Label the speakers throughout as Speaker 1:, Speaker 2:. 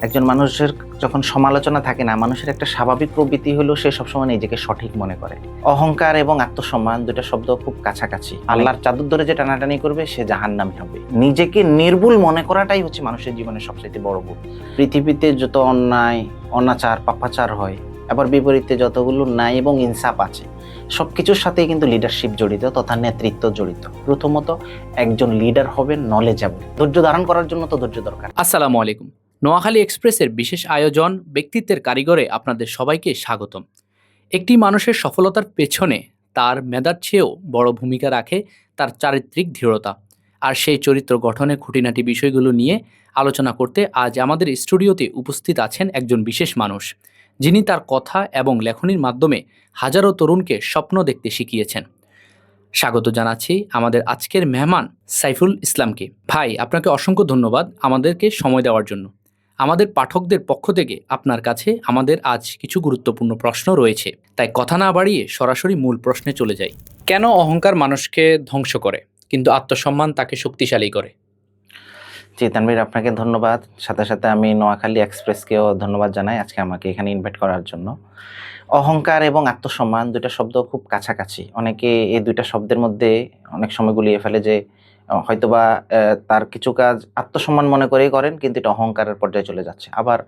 Speaker 1: একজন মানুষের যখন সমালোচনা থাকে না, মানুষের একটা স্বাভাবিক প্রবৃত্তি হলো সে সবসময় নিজেকে সঠিক মনে করে। অহংকার এবং আত্মসম্মান দুটা শব্দ খুব কাছাকাছি। আল্লাহর চাদর ধরে যে টানাটানি করবে সে জাহান্নামী হবে। নিজেকে নির্ভুল মনে করাটাই হচ্ছে মানুষের জীবনের সবচেয়ে বড় ভুল। পৃথিবীতে যত অন্যায়, অনাচার, পাপাচার হয়, আবার বিপরীতে যতগুলো ন্যায় এবং ইনসাফ আছে, সবকিছুর সাথেই কিন্তু লিডারশিপ জড়িত তথা নেতৃত্ব জড়িত। প্রথমত একজন লিডার হবেন নলেজেবল। ধৈর্য ধারণ করার জন্য তো ধৈর্য দরকার।
Speaker 2: আসসালামু আলাইকুম। নোয়াখালী এক্সপ্রেসের বিশেষ আয়োজন ব্যক্তিত্বের কারিগরে আপনাদের সবাইকে স্বাগতম। একটি মানুষের সফলতার পেছনে তার মেধার চেয়েও বড় ভূমিকা রাখে তার চারিত্রিক দৃঢ়তা। আর সেই চরিত্র গঠনে খুঁটিনাটি বিষয়গুলো নিয়ে আলোচনা করতে আজ আমাদের স্টুডিওতে উপস্থিত আছেন একজন বিশেষ মানুষ, যিনি তার কথা এবং লেখনীর মাধ্যমে হাজারো তরুণকে স্বপ্ন দেখতে শিখিয়েছেন। স্বাগত জানাচ্ছি আমাদের আজকের মেহমান সাইফুল ইসলামকে। ভাই, আপনাকে অসংখ্য ধন্যবাদ আমাদেরকে সময় দেওয়ার জন্য। আমাদের পাঠকদের পক্ষ থেকে আপনার কাছে আমাদের আজ কিছু গুরুত্বপূর্ণ প্রশ্ন রয়েছে, তাই কথা না বাড়িয়ে সরাসরি মূল প্রশ্নে চলে যাই। কেন অহংকার মানুষকে ধ্বংস করে কিন্তু আত্মসম্মান তাকে শক্তিশালী করে?
Speaker 1: জি তানভীর, আপনাকে ধন্যবাদ। সাথে সাথে আমি নোয়াখালী এক্সপ্রেসকেও ধন্যবাদ জানাই আজকে আমাকে এখানে ইনভাইট করার জন্য। অহংকার এবং আত্মসম্মান দুটা শব্দ খুব কাছাকাছি। অনেকে এই দুইটা শব্দের মধ্যে অনেক সময় গুলিয়ে ফেলে যে হয়তোবা তার কিছু কাজ আত্মসম্মান মনে করেই করেন, কিন্তু এটা অহংকারের পর্যায়ে চলে যাচ্ছে। আবার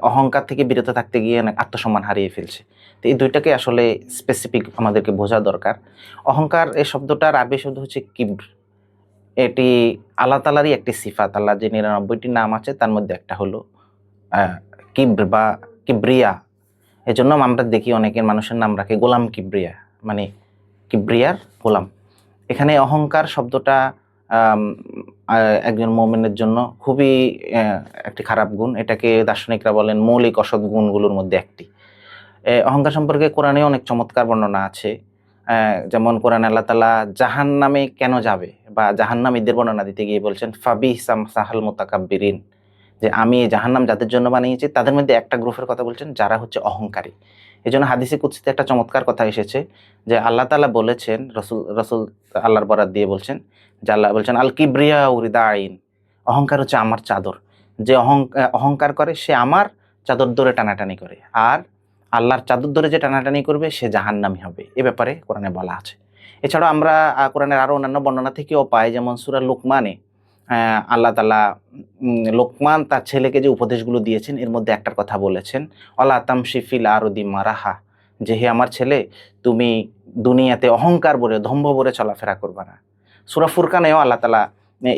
Speaker 1: অহংকার থেকে বিরত থাকতে গিয়ে অনেক আত্মসম্মান হারিয়ে ফেলছে। তো এই দুইটাকে আসলে স্পেসিফিক আমাদেরকে বোঝা দরকার। অহংকার এই শব্দটার আরবি শব্দ হচ্ছে কিব্র। এটি আল্লাহ তাআলারই একটি সিফাত। আল্লাহর যে ৯৯টি নাম আছে তার মধ্যে একটা হলো কিব্র বা কিবরিয়া। এজন্য আমরা দেখি অনেকের মানুষের নাম রাখে গোলাম কিবরিয়া, মানে কিবরিয়ার গোলাম। এখানে অহংকার শব্দটা আম আ একজন মুমিনের জন্য খুবই একটি খারাপ গুণ। এটাকে দার্শনিকরা বলেন মৌলিক অসৎ গুণগুলোর মধ্যে একটি। অহংকার সম্পর্কে কোরআনে অনেক চমৎকার বর্ণনা আছে। যেমন কোরআনে আল্লাহ তাআলা জাহান্নামে কেন যাবে বা জাহান্নামীদের বর্ণনা দিতে গিয়ে বলছেন ফাবিসাম সাহাল মুতাকাব্বিরিন, যে আমি এই জাহান্নাম যাদের জন্য বানিয়েছি তাদের মধ্যে একটা গ্রুপের কথা বলছেন যারা হচ্ছে অহংকারী। এজন্য হাদিসে কুদসিতে একটা চমৎকার কথা এসেছে যে আল্লাহ তাআলা বলেছেন, রাসূল আল্লাহর বরাত দিয়ে বলছেন যে আল্লাহ বলছেন আল কিবরিয়া রিদাইন, অহংকার হচ্ছে আমার চাদর। যে অহংকার করে সে আমার চাদর ধরে টানাটানি করে, আর আল্লাহর চাদর ধরে যে টানাটানি করবে সে জাহান্নামী হবে। এ ব্যাপারে কোরআনে বলা আছে। এছাড়াও আমরা কোরআনের আরো অন্যান্য বর্ণনা থেকেও পাই, যেমন সূরা লুকমানে আল্লাহ তাআলা লোকমান তার ছেলেকে যে উপদেশগুলো দিয়েছেন এর মধ্যে একটার কথা বলেছেন, অলা তামশি ফিল আরদি মারাহা, যে হে আমার ছেলে তুমি দুনিয়াতে অহংকার ভরে দম্ভ ভরে চলাফেরা করবা না। সূরা ফুরকানেও আল্লাহ তাআলা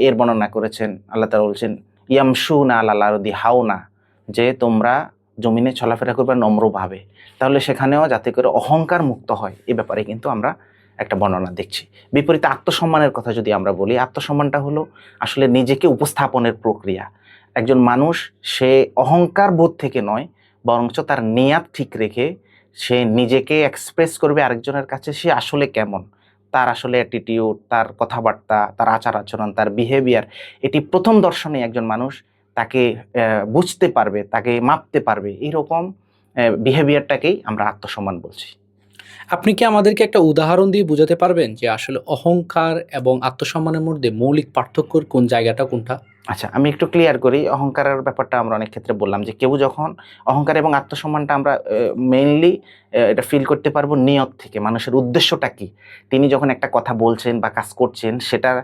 Speaker 1: এর বর্ণনা করেছেন। আল্লাহ তাআলা বলছেন ইয়ামশুনা আলাল আরদি হাওনা, যে তোমরা জমিনে চলাফেরা করবে নম্রভাবে। তাহলে সেখানেও যাতে করে অহংকার মুক্ত হয় এ ব্যাপারে কিন্তু আমরা একটা বর্ণনা দেখছি। বিপরীতে আত্মসম্মানের কথা যদি আমরা বলি, আত্মসম্মানটা হলো আসলে নিজেকে উপস্থাপনের প্রক্রিয়া। একজন মানুষ সে অহংকার বোধ থেকে নয়, বরঞ্চ তার নিয়াত ঠিক রেখে সে নিজেকে এক্সপ্রেস করবে আরেকজনের কাছে সে আসলে কেমন, তার আসলে অ্যাটিটিউড, তার কথাবার্তা, তার আচার আচরণ, তার বিহেভিয়ার, এটি প্রথম দর্শনে একজন মানুষ তাকে বুঝতে পারবে, তাকে মাপতে পারবে। এইরকম বিহেভিয়ারটাকেই আমরা আত্মসম্মান বলছি।
Speaker 2: আপনি কি আমাদেরকে একটা উদাহরণ দিয়ে বোঝাতে পারবেন যে আসলে অহংকার এবং আত্মসম্মানের মধ্যে মৌলিক পার্থক্যর কোন জায়গাটা কোনটা?
Speaker 1: আচ্ছা, আমি একটু ক্লিয়ার করি। অহংকারের ব্যাপারটা আমরা অনেক ক্ষেত্রে বললাম যে কেউ যখন অহংকার এবং আত্মসম্মানটা আমরা মেইনলি এটা ফিল করতে পারবো নিয়ত থেকে। মানুষের উদ্দেশ্যটা কি? তিনি যখন একটা কথা বলছেন বা কাজ করছেন সেটার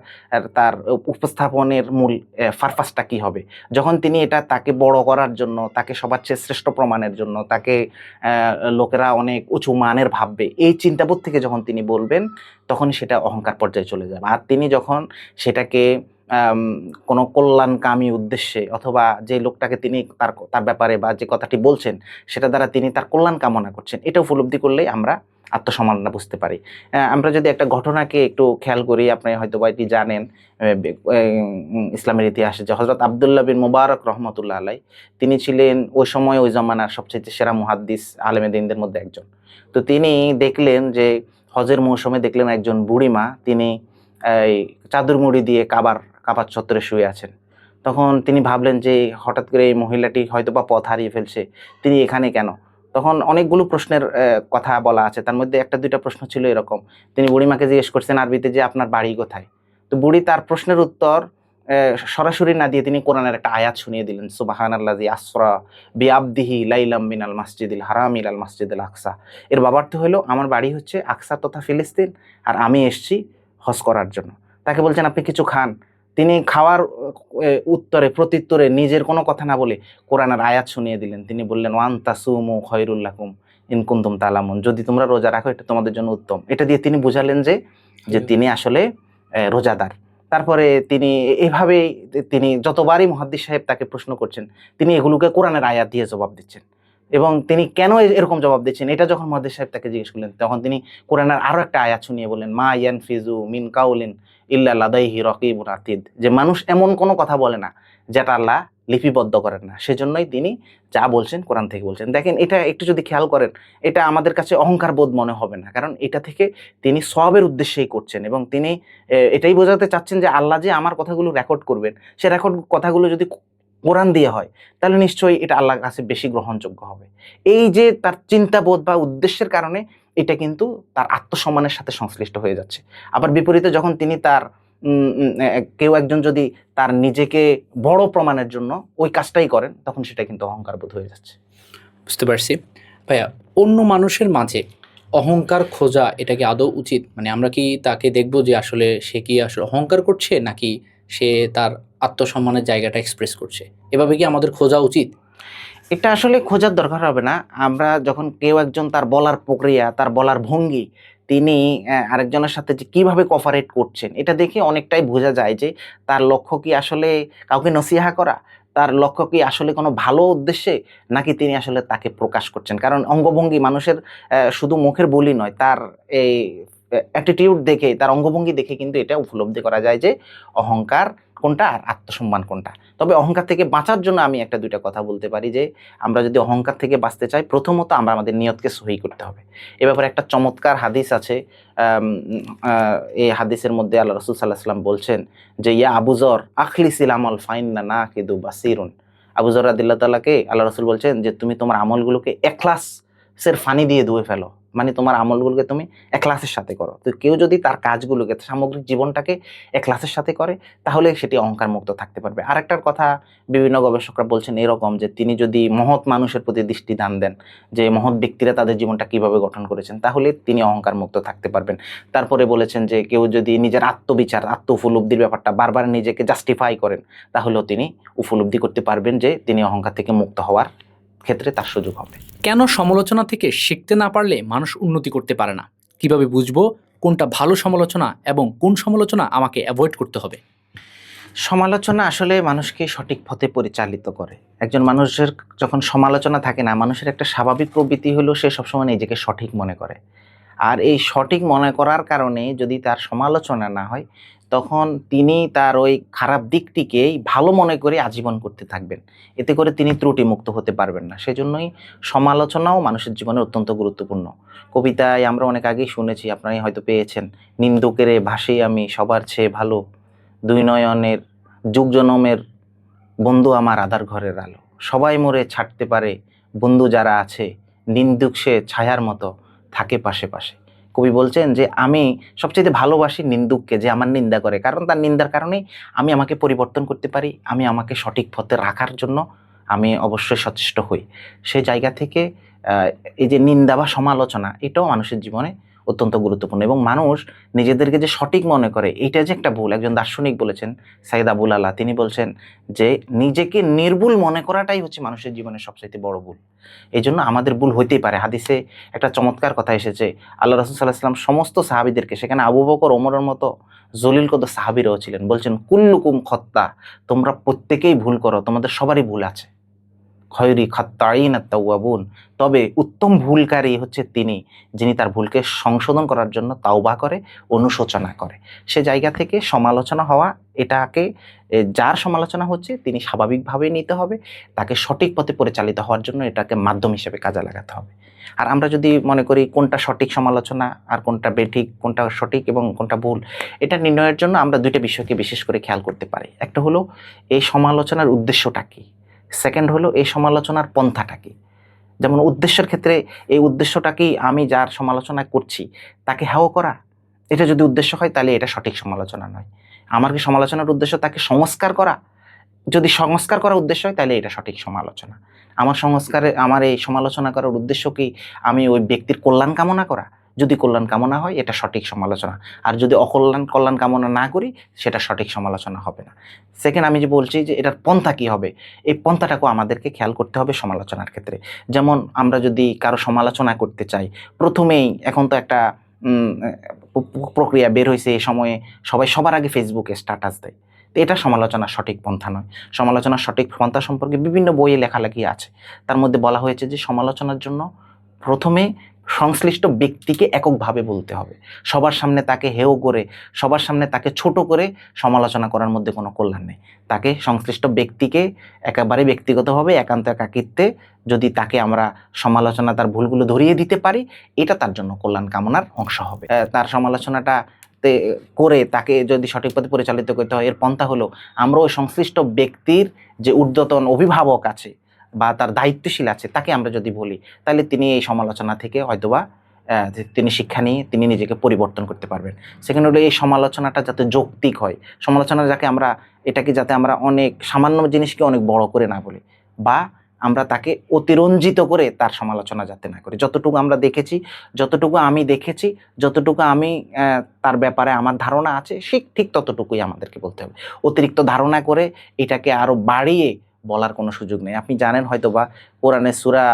Speaker 1: তার উপস্থাপনের মূল পারপাসটা কি হবে? যখন তিনি এটা তাকে বড় করার জন্য, তাকে সবার চেয়ে শ্রেষ্ঠ প্রমাণের জন্য, তাকে লোকেরা অনেক উঁচু মানের ভাববে, এই চিন্তাবোধ থেকে যখন তিনি বলবেন তখনই সেটা অহংকার পর্যায়ে চলে যাবে। আর তিনি যখন সেটাকে আম কোনো কল্যাণকামী উদ্দেশ্যে অথবা যে লোকটাকে তিনি তার ব্যাপারে বা যে কথাটি বলছেন সেটা দ্বারা তিনি তার কল্যাণ কামনা করছেন, এটা উপলব্ধি করলেই আমরা আত্মসম্মানটা বুঝতে পারি। আমরা যদি একটা ঘটনাকে একটু খেয়াল করি, আপনি হয়তোবা এটি জানেন, ইসলামের ইতিহাসে যে হযরত আব্দুল্লাহ বিন মুবারক রহমাতুল্লাহ আলাইহ, তিনি ছিলেন ওই সময় ওই জামানার সবচাইতে সেরা মুহাদ্দিস আলেমে দ্বীনদের মধ্যে একজন। তো তিনি দেখলেন যে হজের মৌসুমে দেখলেন একজন বুড়িমা, তিনি এই চাদর মুড়ি দিয়ে কাবার চত্বরে শুয়ে আছেন। তখন তিনি ভাবলেন যে হঠাৎ করে এই মহিলাটি হয়তোবা পথ হারিয়ে ফেলছে, তিনি এখানে কেন? তখন অনেকগুলো প্রশ্নের কথা বলা আছে। তার মধ্যে ১টা ২টা প্রশ্ন ছিল এরকম। তিনি বুড়িমাকে জিজ্ঞেস করছেন আরবিতে যে, "আপনার বাড়ি কোথায়?" তো বুড়ি তার প্রশ্নের উত্তর সরাসরি না দিয়ে তিনি কোরআনের একটা আয়াত শুনিয়ে দিলেন, সুবহানাল্লাযী আসরা বিআবদিহি লাইলাম মিনাল মাসজিদিল হারাম ইলাল মাসজিদিল আকসা। এর বাবার্থ হলো আমার বাড়ি হচ্ছে আকসা তথা ফিলিস্তিন, আর আমি এসেছি হজ করার জন্য। তাকে বলছেন আপনি কিছু খান। তিনি খাওয়ার উত্তরে প্রত্যুত্তরে নিজের কোনো কথা না বলে কোরআনের আয়াত শুনিয়ে দিলেন। তিনি বললেন ওয়ান তাসুমু খায়রুল লাকুম ইন কুনতুম তা'লামুন, যদি তোমরা রোজা রাখো এটা তোমাদের জন্য উত্তম। এটা দিয়ে তিনি বুঝালেন যে তিনি আসলে রোজাদার। তারপরে তিনি এভাবেই তিনি যতবারই মুহাদ্দিস সাহেব তাকে প্রশ্ন করছেন, তিনি এগুলোকে কোরআনের আয়াত দিয়ে জবাব দিচ্ছেন। এবং তিনি কেন এরকম জবাব দিচ্ছেন এটা যখন মুহাদ্দিস সাহেব তাকে জিজ্ঞেস করলেন, তখন তিনি কোরআনের আরো একটা আয়াত শুনিয়ে বললেন, মা ইয়ানফিজু মিন কাউলিন ইল্লা লাদাইহি রাকিবুন আতিদ, যে মানুষ এমন কোনো কথা বলে না যেটা আল্লাহ লিপিবদ্ধ করেন না। সেজন্যই তিনি যা বলছেন কোরআন থেকে বলছেন। দেখেন, এটা একটু যদি খেয়াল করেন, এটা আমাদের কাছে অহংকার বোধ মনে হবে না, কারণ এটা থেকে তিনি সওয়াবের উদ্দেশ্যেই করছেন এবং তিনি এটাই বোঝাতে চাচ্ছেন যে আল্লাহ যে আমার কথাগুলো রেকর্ড করবেন, সে রেকর্ড কথাগুলো যদি কোরআন দিয়ে হয় তাহলে নিশ্চয়ই এটা আল্লাহর কাছে বেশি গ্রহণযোগ্য হবে। এই যে তার চিন্তাবোধ বা উদ্দেশ্যের কারণে এটা কিন্তু তার আত্মসম্মানের সাথে সংশ্লিষ্ট হয়ে যাচ্ছে। আবার বিপরীতে যখন তিনি তার কেউ একজন যদি তার নিজেকে বড় প্রমাণের জন্য ওই কাজটাই করেন, তখন সেটা কিন্তু অহংকার বোধ হয়ে যাচ্ছে।
Speaker 2: বুঝতে পারছি ভাইয়া। অন্য মানুষের মাঝে অহংকার খোঁজা এটা কি আদৌ উচিত? মানে আমরা কি তাকে দেখব যে আসলে সে কি আসলে অহংকার করছে, নাকি সে তার আত্মসম্মানের জায়গাটা এক্সপ্রেস করছে? এভাবে কি আমাদের খোঁজা উচিত?
Speaker 1: এটা আসলে খোঁজার দরকার হবে না। আমরা যখন কেউ একজন তার বলার প্রক্রিয়া, তার বলার ভঙ্গি, তিনি আরেকজনের সাথে যে কিভাবে কোঅপারেট করছেন, এটা দেখে অনেকটাই বোঝা যায় যে তার লক্ষ্য কি আসলে কাউকে নসিহা করা, তার লক্ষ্য কি আসলে কোনো ভালো উদ্দেশ্যে, নাকি তিনি আসলে তাকে প্রকাশ করছেন। কারণ অঙ্গভঙ্গি মানুষের শুধু মুখের বুলি নয়, তার এই অ্যাটিটিউড দেখে, তার অঙ্গভঙ্গি দেখে কিন্তু এটা উপলব্ধি করা যায় যে অহংকার কোনটা আর আত্মসম্মান কোনটা। তবে অহংকার থেকে বাঁচার জন্য আমি একটা দুইটা কথা বলতে পারি যে আমরা যদি অহংকার থেকে বাঁচতে চাই, প্রথমত আমরা আমাদের নিয়তকে সহি করতে হবে। এ ব্যাপারে একটা চমৎকার হাদিস আছে। এই হাদিসের মধ্যে আল্লাহ রাসূল সাল্লাল্লাহু আলাইহি ওয়াসাল্লাম বলছেন যে ইয়া আবু যর আখলিসিল আমাল ফাইন্না নাকিদু বাসিরুন। আবু যর রাদিয়াল্লাহু তাআলাকে আল্লাহ রাসূল বলছেন যে তুমি তোমার আমলগুলোকে ইখলাসের পানি দিয়ে ধুয়ে ফেলো, মানে তোমার আমলগুলোকে তুমি ইখলাসের সাথে করো। তো কেউ যদি তার কাজগুলোকে, সামগ্রিক জীবনটাকে ইখলাসের সাথে করে, তাহলে সেটি অহংকার মুক্ত থাকতে পারবে। আরেকটার কথা বিভিন্ন গবেষকরা বলছেন এরকম যে তিনি যদি মহৎ মানুষের প্রতি দৃষ্টি দান দেন, যে মহৎ ব্যক্তিরা তাদের জীবনটা কিভাবে গঠন করেছেন, তাহলে তিনি অহংকার মুক্ত থাকতে পারবেন। তারপরে বলেছেন যে কেউ যদি নিজের আত্মবিচার, আত্ম উপলব্ধির ব্যাপারটা বারবার নিজেকে জাস্টিফাই করেন, তাহলেও তিনি উপলব্ধি করতে পারবেন যে তিনি অহংকার থেকে মুক্ত হওয়ার ক্ষেত্রে তার সুযোগ হবে।
Speaker 2: কেন সমালোচনা থেকে শিখতে না পারলে মানুষ উন্নতি করতে পারে না? কিভাবে বুঝবো কোনটা ভালো সমালোচনা এবং কোন সমালোচনা আমাকে অ্যাভয়েড করতে হবে?
Speaker 1: সমালোচনা আসলে মানুষকে সঠিক পথে পরিচালিত করে। একজন মানুষের যখন সমালোচনা থাকে না, মানুষের একটা স্বাভাবিক প্রবৃত্তি হলো সে সবসময় নিজেকে সঠিক মনে করে। আর এই সঠিক মনে করার কারণে যদি তার সমালোচনা না হয়, তখন তিনি তার ওই খারাপ দিকটিকেই ভালো মনে করে আজীবন করতে থাকবেন। এতে করে তিনি ত্রুটিমুক্ত হতে পারবেন না। সেজন্যই সমালোচনাও মানুষের জীবনে অত্যন্ত গুরুত্বপূর্ণ। কবিতায় আমরা অনেক আগেই শুনেছি, আপনারাই হয়তো পেয়েছেন, নিন্দুকেরে ভাসি আমি সবার চেয়ে ভালো, দুই নয়নের যুগ জনমের বন্ধু আমার আধার ঘরের আলো, সবাই মোরে ছাড়তে পারে বন্ধু যারা আছে, নিন্দুক সে ছায়ার মতো থাকে পাশে পাশে। কবি বলছেন যে আমি সবচেয়ে ভালোবাসি নিন্দুককে, যে আমার নিন্দা করে, কারণ তার নিন্দার কারণেই আমি আমাকে পরিবর্তন করতে পারি, আমি আমাকে সঠিক পথে রাখার জন্য আমি অবশ্যই সচেষ্ট হই। সেই জায়গা থেকে এই যে নিন্দা বা সমালোচনা, এটাও মানুষের জীবনে অত্যন্ত গুরুত্বপূর্ণ। এবং মানুষ নিজেদেরকে যে সঠিক মনে করে, এইটা যে একটা ভুল। একজন দার্শনিক বলেছেন, সাইদ আবুল আলা, তিনি বলছেন যে নিজেকে নির্ভুল মনে করাটাই হচ্ছে মানুষের জীবনের সবচাইতে বড় ভুল। এই জন্য আমাদের ভুল হইতেই পারে। হাদিসে একটা চমৎকার কথা এসেছে, আল্লাহ রাসূল সাল্লাল্লাহু আলাইহি ওয়াসাল্লাম সমস্ত সাহাবীদেরকে, সেখানে আবু বকর ওমরের মতো জলিল কদর সাহাবীরাও ছিলেন, বলছেন কুল্লুকুম খত্তা, তোমরা প্রত্যেকেই ভুল করো, তোমাদের সবারই ভুল আছে। খয়রি খাত্তাইন আত-তাওয়াবুন, তবে উত্তম ভুলকারী হচ্ছে তিনি, যিনি তার ভুলকে সংশোধন করার জন্য তাওবা করে, অনুশোচনা করে। সে জায়গা থেকে সমালোচনা হওয়া, এটাকে যার সমালোচনা হচ্ছে তিনি স্বাভাবিকভাবেই নিতে হবে, তাকে সঠিক পথে পরিচালিত হওয়ার জন্য এটাকে মাধ্যম হিসেবে কাজে লাগাতে হবে। আর আমরা যদি মনে করি কোনটা সঠিক সমালোচনা আর কোনটা বেঠিক, কোনটা সঠিক এবং কোনটা ভুল, এটা নির্ণয়ের জন্য আমরা দুইটা বিষয়কে বিশেষ করে খেয়াল করতে পারি। একটা হলো এই সমালোচনার উদ্দেশ্যটা কী, সেকেন্ড হলো এই সমালোচনার পন্থাটা কি। যেমন উদ্দেশ্যের ক্ষেত্রে এই উদ্দেশ্যটা কি, আমি যার সমালোচনা করছি তাকে হেয় করা, এটা যদি উদ্দেশ্য হয় তাহলে এটা সঠিক সমালোচনা নয়। আমার কি সমালোচনার উদ্দেশ্য তাকে সংস্কার করা? যদি সংস্কার করার উদ্দেশ্য হয় তাহলে এটা সঠিক সমালোচনা। আমার এই সমালোচনা করার উদ্দেশ্য কি আমি ওই ব্যক্তির কল্যাণ কামনা করা? যদি কল্যাণ কামনা হয় এটা সঠিক সমালোচনা। আর যদি কল্যাণ কামনা না করি সেটা সঠিক সমালোচনা হবে না। সেকেন্ড, আমি যে বলছি যে এটার পন্থা কি হবে, এই পন্থাটাকেও আমাদেরকে খেয়াল করতে হবে সমালোচনার ক্ষেত্রে। যেমন আমরা যদি কারো সমালোচনা করতে চাই, প্রথমেই এখন তো একটা প্রক্রিয়া বের হয়েছে, এই সময়ে সবাই সবার আগে ফেসবুকে স্ট্যাটাস দেয়। তো এটা সমালোচনার সঠিক পন্থা নয়। সমালোচনার সঠিক পন্থা সম্পর্কে বিভিন্ন বইয়ে লেখালেখি আছে। তার মধ্যে বলা হয়েছে যে সমালোচনার জন্য প্রথমে সংশ্লিষ্ট ব্যক্তিকে এককভাবে বলতে হবে। সবার সামনে তাকে হেয় করে, সবার সামনে তাকে ছোট করে সমালোচনা করার মধ্যে কোনো কল্যাণ নেই। তাকে সংশ্লিষ্ট ব্যক্তিকে একেবারে ব্যক্তিগতভাবে একান্ত একাকিত্বে যদি তাকে আমরা সমালোচনা তার ভুলগুলো ধরিয়ে দিতে পারি, এটা তার জন্য কল্যাণ কামনার অংশ হবে। তার সমালোচনাটা করে তাকে যদি সঠিক পথে পরিচালিত করতে হয়, এর পন্থা হলো আমরা ওই সংশ্লিষ্ট ব্যক্তির যে ঊর্ধ্বতন অভিভাবক আছে বা তার দায়িত্বশীল আছে তাকে আমরা যদি বলি, তাহলে তিনি এই সমালোচনা থেকে হয়তোবা তিনি শিক্ষা নিয়ে তিনি নিজেকে পরিবর্তন করতে পারবেন। সেখানে হলো এই সমালোচনাটা যাতে যৌক্তিক হয়, সমালোচনা এটাকে যাতে আমরা অনেক সামান্য জিনিসকে অনেক বড় করে না বলি, বা আমরা তাকে অতিরঞ্জিত করে তার সমালোচনা যাতে না করি। যতটুকু আমরা দেখেছি, যতটুকু আমি দেখেছি, যতটুকু আমি তার ব্যাপারে আমার ধারণা আছে ঠিক ততটুকুই আমাদেরকে বলতে হবে। অতিরিক্ত ধারণা করে এটাকে আরো বাড়িয়ে বলার কোনো সুযোগ নেই। আপনি জানেন হয়তোবা কোরআনে সূরা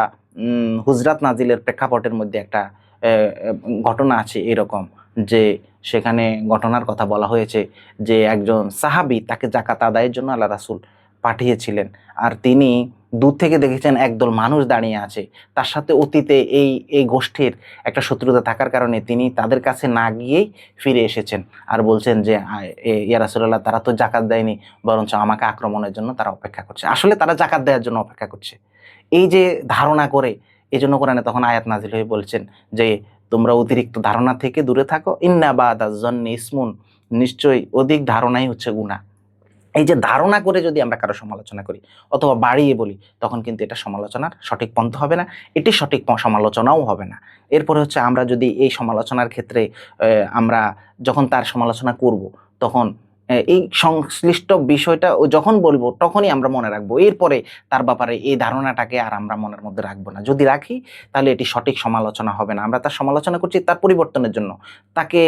Speaker 1: হুজরাত নাজিলের প্রেক্ষাপটের মধ্যে একটা ঘটনা আছে এরকম, যে সেখানে ঘটনার কথা বলা হয়েছে যে একজন সাহাবী তাকে যাকাত আদায়ের জন্য আল্লাহ রাসূল পাঠিয়েছিলেন, আর তিনি দূর থেকে দেখেছেন একদল মানুষ দাঁড়িয়ে আছে, তার সাথে অতীতে এই গোষ্ঠীর একটা শত্রুতা থাকার কারণে তিনি তাদের কাছে না গিয়েই ফিরে এসেছেন আর বলছেন যে ইয়া রাসূলুল্লাহ, তারা তো জাকাত দেয়নি, বরঞ্চ আমাকে আক্রমণের জন্য তারা অপেক্ষা করছে। আসলে তারা জাকাত দেওয়ার জন্য অপেক্ষা করছে। এই যে ধারণা করে, এই জন্য কোরআনে তখন আয়াত নাজিল হয়ে বলছেন যে তোমরা অতিরিক্ত ধারণা থেকে দূরে থাকো, ইন্না বাদাজ জন্নি ইসমুন, নিশ্চয়ই অধিক ধারণাই হচ্ছে গুনাহ। এই যে ধারণা করে যদি আমরা কারো সমালোচনা করি অথবা বাড়িয়ে বলি, তখন কিন্তু এটা সমালোচনার সঠিক পন্থা হবে না, এটি সঠিক সমালোচনাও হবে না। এরপরে হচ্ছে আমরা যদি এই সমালোচনার ক্ষেত্রে আমরা যখন তার সমালোচনা করব, তখন এই সংশ্লিষ্ট বিষয়টা যখন বলবো তখনই আমরা মনে রাখবো, এরপরে তার ব্যাপারে এই ধারণাটাকে আর আমরা মনের মধ্যে রাখবো না। যদি রাখি তাহলে এটি সঠিক সমালোচনা হবে না। আমরা তার সমালোচনা করছি তার পরিবর্তনের জন্য, তাকে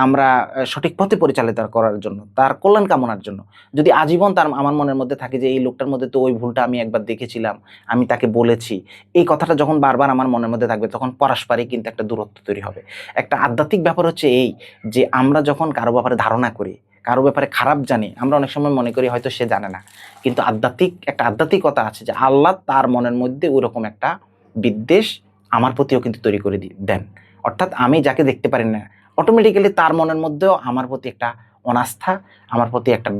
Speaker 1: আমরা সঠিক পথে পরিচালিত করার জন্য, তার কল্যাণ কামনার জন্য। যদি আজীবন আমার মনের মধ্যে থাকে যে এই লোকটার মধ্যে তো ওই ভুলটা আমি একবার দেখেছিলাম, আমি তাকে বলেছি, এই কথাটা যখন বারবার আমার মনের মধ্যে থাকবে, তখন পারস্পরিক কিন্তু একটা দূরত্ব তৈরি হবে। একটা আধ্যাত্মিক ব্যাপার হচ্ছে এই, যে আমরা যখন কারো ব্যাপারে ধারণা করি, কারো ব্যাপারে খারাপ জানি, আমরা অনেক সময় মনে করি হয়তো সে জানে না, কিন্তু একটা আধ্যাত্মিকতা আছে যে আল্লাহ তার মনের মধ্যে ওইরকম একটা বিদ্বেষ আমার প্রতিও কিন্তু তৈরি করে দেন। অর্থাৎ আমি যাকে দেখতে পারি না, অটোমেটিক্যালি তার মনের মধ্যেও আমার প্রতি একটা অনাস্থা, আমার প্রতি একটা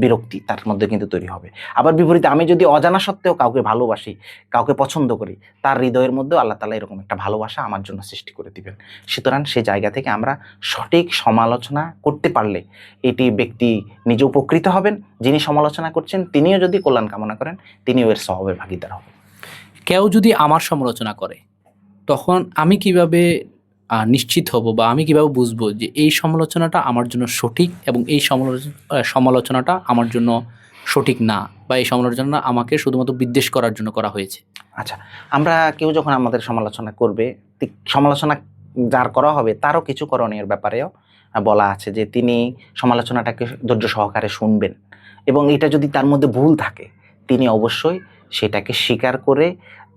Speaker 1: বিরক্তি তার মধ্যে কিন্তু তৈরি হবে। আবার বিপরীতে আমি যদি অজানা সত্ত্বেও কাউকে ভালোবাসি, কাউকে পছন্দ করি, তার হৃদয়ের মধ্যেও আল্লাহ তাআলা এরকম একটা ভালোবাসা আমার জন্য সৃষ্টি করে দিবেন। সুতরাং সেই জায়গা থেকে আমরা সঠিক সমালোচনা করতে পারলে এটি ব্যক্তি নিজে উপকৃত হবেন, যিনি সমালোচনা করছেন তিনিও যদি কল্যাণ কামনা করেন তিনিও এর সওয়াবের ভাগীদার হবেন।
Speaker 2: কেউ যদি আমার সমালোচনা করে, তখন আমি কিভাবে নিশ্চিত হব বা আমি কিভাবে বুঝবো যে এই সমালোচনাটা আমার জন্য সঠিক এবং এই সমালোচনাটা আমার জন্য সঠিক না, বা এই সমালোচনা আমাকে শুধুমাত্র বিদ্বেষ করার জন্য করা হয়েছে?
Speaker 1: আচ্ছা, আমরা কেউ যখন আমাদের সমালোচনা করবে, সমালোচনা যার করা হবে তারও কিছু করণীয় ব্যাপারেও বলা আছে, যে তিনি সমালোচনাটাকে ধৈর্য সহকারে শুনবেন এবং এটা যদি তার মধ্যে ভুল থাকে তিনি অবশ্যই সেটাকে স্বীকার করে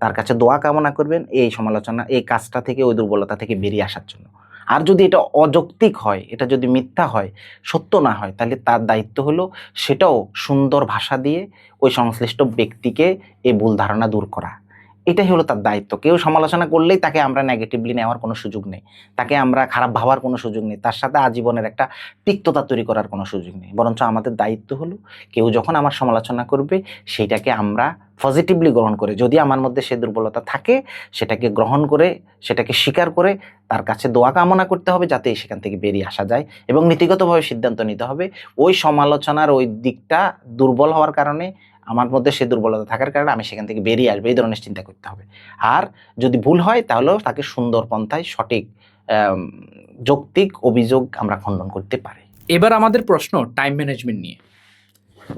Speaker 1: তার কাছে দোয়া কামনা করবেন এই সমালোচনা, এই কাজটা থেকে, ওই দুর্বলতা থেকে বেরিয়ে আসার জন্য। আর যদি এটা অযৌক্তিক হয়, এটা যদি মিথ্যা হয়, সত্য না হয়, তাহলে তার দায়িত্ব হলো সেটাও সুন্দর ভাষা দিয়ে ওই সংশ্লিষ্ট ব্যক্তিকে এই ভুল ধারণা দূর করা। এটাই হলো তার দায়িত্ব। কেউ সমালোচনা করলেই তাকে আমরা নেগেটিভলি নেওয়ার কোনো সুযোগ নেই, তাকে আমরা খারাপ ভাবার কোনো সুযোগ নেই, তার সাথে আজীবনের একটা তিক্ততা তৈরি করার কোনো সুযোগ নেই। বরঞ্চ আমাদের দায়িত্ব হলো কেউ যখন আমার সমালোচনা করবে সেইটাকে আমরা পজিটিভলি গ্রহণ করে, যদি আমার মধ্যে সে দুর্বলতা থাকে সেটাকে গ্রহণ করে, সেটাকে স্বীকার করে তার কাছে দোয়া কামনা করতে হবে যাতে সেখান থেকে বেরিয়ে আসা যায়, এবং নীতিগতভাবে সিদ্ধান্ত নিতে হবে ওই সমালোচনার ওই দিকটা দুর্বল হওয়ার কারণে, আমার মধ্যে সে দুর্বলতা থাকার কারণে আমি সেখান থেকে বেরিয়ে আসবো, এই ধরনের চিন্তা করতে হবে। আর যদি ভুল হয় তাহলেও তাকে সুন্দর পন্থায় সঠিক যৌক্তিক অভিযোগ আমরা খণ্ডন করতে পারি।
Speaker 2: এবার আমাদের প্রশ্ন টাইম ম্যানেজমেন্ট নিয়ে।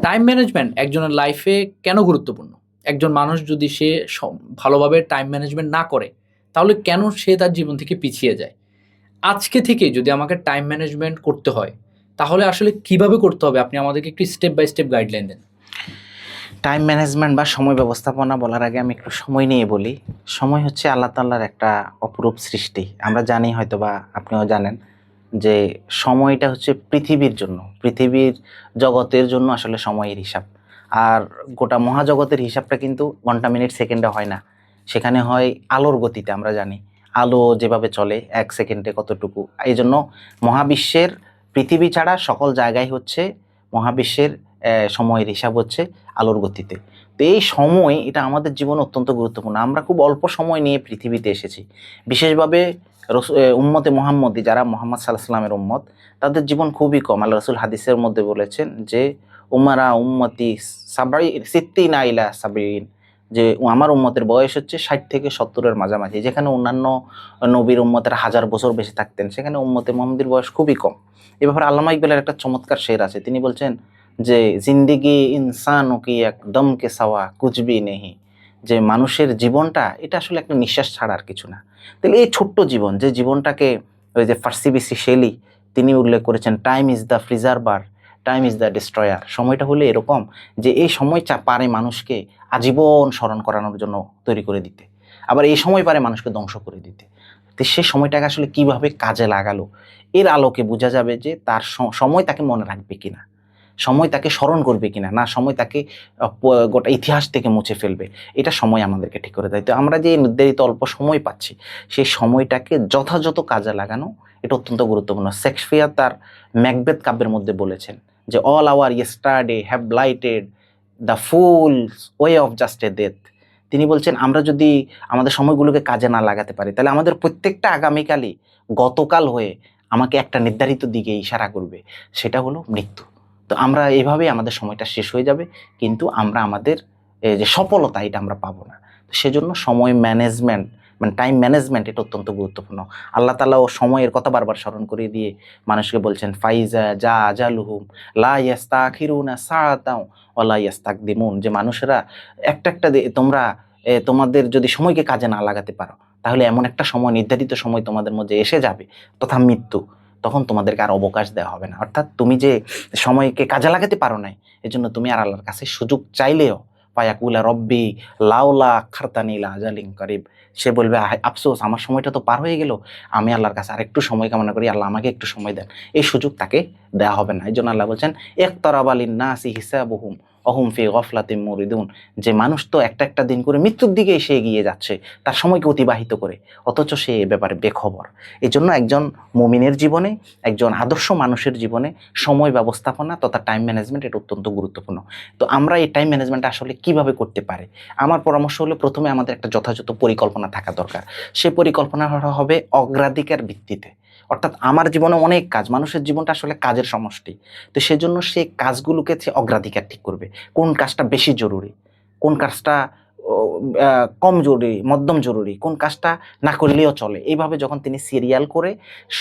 Speaker 2: টাইম ম্যানেজমেন্ট একজনের লাইফে কেন গুরুত্বপূর্ণ? একজন মানুষ যদি সে ভালোভাবে টাইম ম্যানেজমেন্ট না করে, তাহলে কেন সে তার জীবন থেকে পিছিয়ে যায়? আজকে থেকে যদি আমাকে টাইম ম্যানেজমেন্ট করতে হয়, তাহলে আসলে কিভাবে করতে হবে? আপনি আমাদেরকে একটু স্টেপ বাই স্টেপ গাইডলাইন দেন।
Speaker 1: টাইম ম্যানেজমেন্ট বা সময় ব্যবস্থাপনা বলার আগে আমি একটু সময় নিয়ে বলি। সময় হচ্ছে আল্লাহ তাআলার একটা অপরূপ সৃষ্টি। আমরা জানি, হয়তো বা আপনিও জানেন, যে সময়টা হচ্ছে পৃথিবীর জন্য, পৃথিবীর জগতের জন্য আসলে সময়ের হিসাব। আর গোটা মহাজগতের হিসাবটা কিন্তু ঘন্টা মিনিট সেকেন্ডে হয় না, সেখানে হয় আলোর গতিতে। আমরা জানি আলো যেভাবে চলে 1 সেকেন্ডে কতটুকু। এই জন্য মহাবিশ্বের, পৃথিবী ছাড়া সকল জায়গায় হচ্ছে মহাবিশ্বের সময়ের হিসাব হচ্ছে আলোর গতিতে। তো এই সময়, এটা আমাদের জীবনে অত্যন্ত গুরুত্বপূর্ণ। আমরা খুব অল্প সময় নিয়ে পৃথিবীতে এসেছি। বিশেষভাবে উম্মতে মুহাম্মদী, যারা মোহাম্মদ সাল্লাল্লাহু আলাইহি ওয়াসাল্লামের উম্মত, তাদের জীবন খুবই কম। আল্লাহ রাসূল হাদিসের মধ্যে বলেছেন যে উমারা উম্মতি সিত্তিনা ইলা সাবঈন, যে আমার উম্মতের বয়স হচ্ছে 60 থেকে 70-এর মাঝামাঝি। যেখানে অন্যান্য নবীর উম্মতেরা 1000 বছর বেঁচে থাকতেন, সেখানে উম্মতে মুহাম্মদীর বয়স খুবই কম। এ ব্যাপারে আল্লামা ইকবালের একটা চমৎকার শের আছে। তিনি বলছেন যে জিন্দেগি ইনসানও কি একদম কে সাওয়া কুছ ভি নেহি, যে মানুষের জীবনটা এটা আসলে একটা নিঃশ্বাস ছাড়া আর কিছু না। তাহলে এই ছোট্ট জীবন, যে জীবনটাকে ওই যে ফার্সিবিসি শেলি তিনি উল্লেখ করেছেন, time is the preserver, time is the destroyer. সময়টা হলে এরকম যে এই সময় পারে মানুষকে আজীবন স্মরণ করানোর জন্য তৈরি করে দিতে, আবার এই সময় পারে মানুষকে ধ্বংস করে দিতে। তো সে সময়টাকে আসলে কিভাবে কাজে লাগালো, এর আলোকে বোঝা যাবে যে তার সময় তাকে মনে রাখবে কিনা, সময় তাকে স্মরণ করবে কিনা, না সময় তাকে গোটা ইতিহাস থেকে মুছে ফেলবে। এটা সময় আমাদেরকে ঠিক করে দেয়। তো আমরা যে নির্ধারিত অল্প সময় পাচ্ছি, সেই সময়টাকে যথাযথ কাজে লাগানো এটা অত্যন্ত গুরুত্বপূর্ণ। শেক্সপিয়ার তার ম্যাকবেথ কাব্যের মধ্যে বলেছেন যে all our yesterdays have blighted the fools way of just a death. তিনি বলছেন আমরা যদি আমাদের সময়গুলোকে কাজে না লাগাতে পারি, তাহলে আমাদের প্রত্যেকটা আগামীকালই গতকাল হয়ে আমাকে একটা নির্ধারিত দিকে ইশারা করবে, সেটা হলো মৃত্যু। তো আমরা এভাবেই আমাদের সময়টা শেষ হয়ে যাবে, কিন্তু আমরা আমাদের যে সফলতা এটা আমরা পাবো না। তো সেজন্য সময় ম্যানেজমেন্ট, মানে টাইম ম্যানেজমেন্ট, এটা অত্যন্ত গুরুত্বপূর্ণ। আল্লাহ তাআলা ও সময়ের কথা বারবার স্মরণ করিয়ে দিয়ে মানুষকে বলছেন ফাইজা যা আজালুহুম লা ইস্তাখিরুনা সাআতাও ওয়া লা ইস্তাকদিমুন, যে মানুষেরা একটা একটা তোমরা তোমাদের যদি সময়কে কাজে না লাগাতে পারো, তাহলে এমন একটা সময়, নির্ধারিত সময় তোমাদের মধ্যে এসে যাবে, তথা মৃত্যু, তখন তোমাদেরকে আর অবকাশ দেওয়া হবে না। অর্থাৎ তুমি যে সময়কে কাজে লাগাতে পারো নাই, এজন্য তুমি আর আল্লাহর কাছে সুযোগ চাইলেও ফায়াকুলা রব্বি লাউলা আখারতানি ইলা আজালিন করিব, সে বলবে আফসোস, আমার সময়টা তো পার হয়ে গেল, আমি আল্লাহর কাছে আরেকটু সময় কামনা করি, আল্লাহ আমাকে একটু সময় দেন। এই সুযোগ তাকে দেওয়া হবে না। এই জন্য আল্লাহ বলছেন ইকতারাবা লিন-নাসি হিসাবুহুম ওহুম ফি গফলাতিন মুরিদুন, যে মানুষ তো একটা একটা দিন করে মৃত্যুর দিকে এসে এগিয়ে যাচ্ছে তার সময়কে অতিবাহিত করে, অথচ সে এ ব্যাপারে বেখবর। এই জন্য একজন মুমিনের জীবনে, একজন আদর্শ মানুষের জীবনে সময় ব্যবস্থাপনা তথা টাইম ম্যানেজমেন্ট এটা অত্যন্ত গুরুত্বপূর্ণ। তো আমরা এই টাইম ম্যানেজমেন্ট আসলে কিভাবে করতে পারি? আমার পরামর্শ হলো প্রথমে আমাদের একটা যথাযথ পরিকল্পনা থাকা দরকার। সেই পরিকল্পনা হবে অগ্রাধিকার ভিত্তিতে। অর্থাৎ আমার জীবনে অনেক কাজ, মানুষের জীবনটা আসলে কাজের সমষ্টি। তো সেজন্য সে কাজগুলোকে সে অগ্রাধিকার ঠিক করবে। কোন কাজটা বেশি জরুরি, কোন কাজটা ও কম জরুরি, মধ্যম জরুরি, কোন কাজটা না করলেও চলে। এইভাবে যখন তিনি সিরিয়াল করে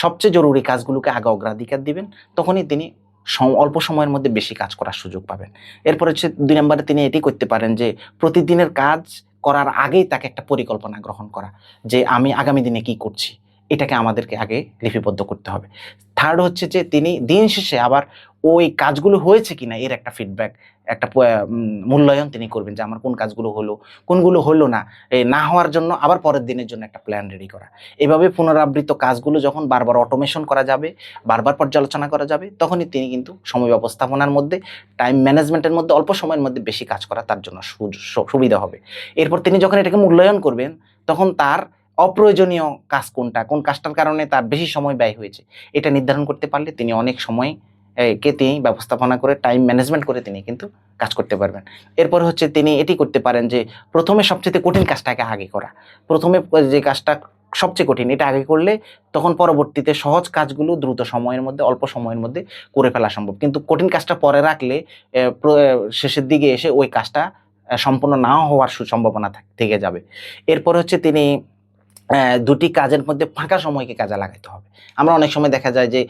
Speaker 1: সবচেয়ে জরুরি কাজগুলোকে আগে অগ্রাধিকার দিবেন, তখনই তিনি অল্প সময়ের মধ্যে বেশি কাজ করার সুযোগ পাবেন। এরপর হচ্ছে ২ নম্বরে তিনি এটি করতে পারেন যে প্রতিদিনের কাজ করার আগেই তাকে একটা পরিকল্পনা গ্রহণ করা, যে আমি আগামী দিনে কি করছি, এটাকে আমাদেরকে আগে লিপিবদ্ধ করতে হবে। থার্ড হচ্ছে যে তিনি দিন শেষে আবার ওই কাজগুলো হয়েছে কিনা এর একটা ফিডব্যাক, একটা মূল্যায়ন তিনি করবেন, যে আমার কোন কাজগুলো হলো, কোনগুলো হলো না। না হওয়ার জন্য আবার পরের দিনের জন্য একটা প্ল্যান রেডি করা। এভাবে পুনরাবৃত্ত কাজগুলো যখন বারবার অটোমেশন করা যাবে, বারবার পর্যালোচনা করা যাবে, তখনই তিনি কিন্তু সময় ব্যবস্থাপনার মধ্যে, টাইম ম্যানেজমেন্টের মধ্যে অল্প সময়ের মধ্যে বেশি কাজ করা তার জন্য সুবিধা হবে। এরপর তিনি যখন এটাকে মূল্যায়ন করবেন, তখন তার অপ্রয়োজনীয় কাজ কোনটা, কোন কাজটার কারণে তার বেশি সময় ব্যয় হয়েছে, এটা নির্ধারণ করতে পারলে তিনি অনেক সময় কে তিনি ব্যবস্থাপনা করে, টাইম ম্যানেজমেন্ট করে তিনি কিন্তু কাজ করতে পারবেন। এরপর হচ্ছে তিনি এটি করতে পারেন যে প্রথমে সবচেয়ে কঠিন কাজটাকে আগে করা। প্রথমে যে কাজটা সবচেয়ে কঠিন এটা আগে করলে তখন পরবর্তীতে সহজ কাজগুলো দ্রুত সময়ের মধ্যে, অল্প সময়ের মধ্যে করে ফেলা সম্ভব। কিন্তু কঠিন কাজটা পরে রাখলে শেষের দিকে এসে ওই কাজটা সম্পূর্ণ না হওয়ার সম্ভাবনা থেকে যাবে। এরপর হচ্ছে তিনি দুটি কাজের মধ্যে ফাঁকা সময়কে কাজে লাগাতে হবে। আমরা অনেক সময় দেখা যায় যে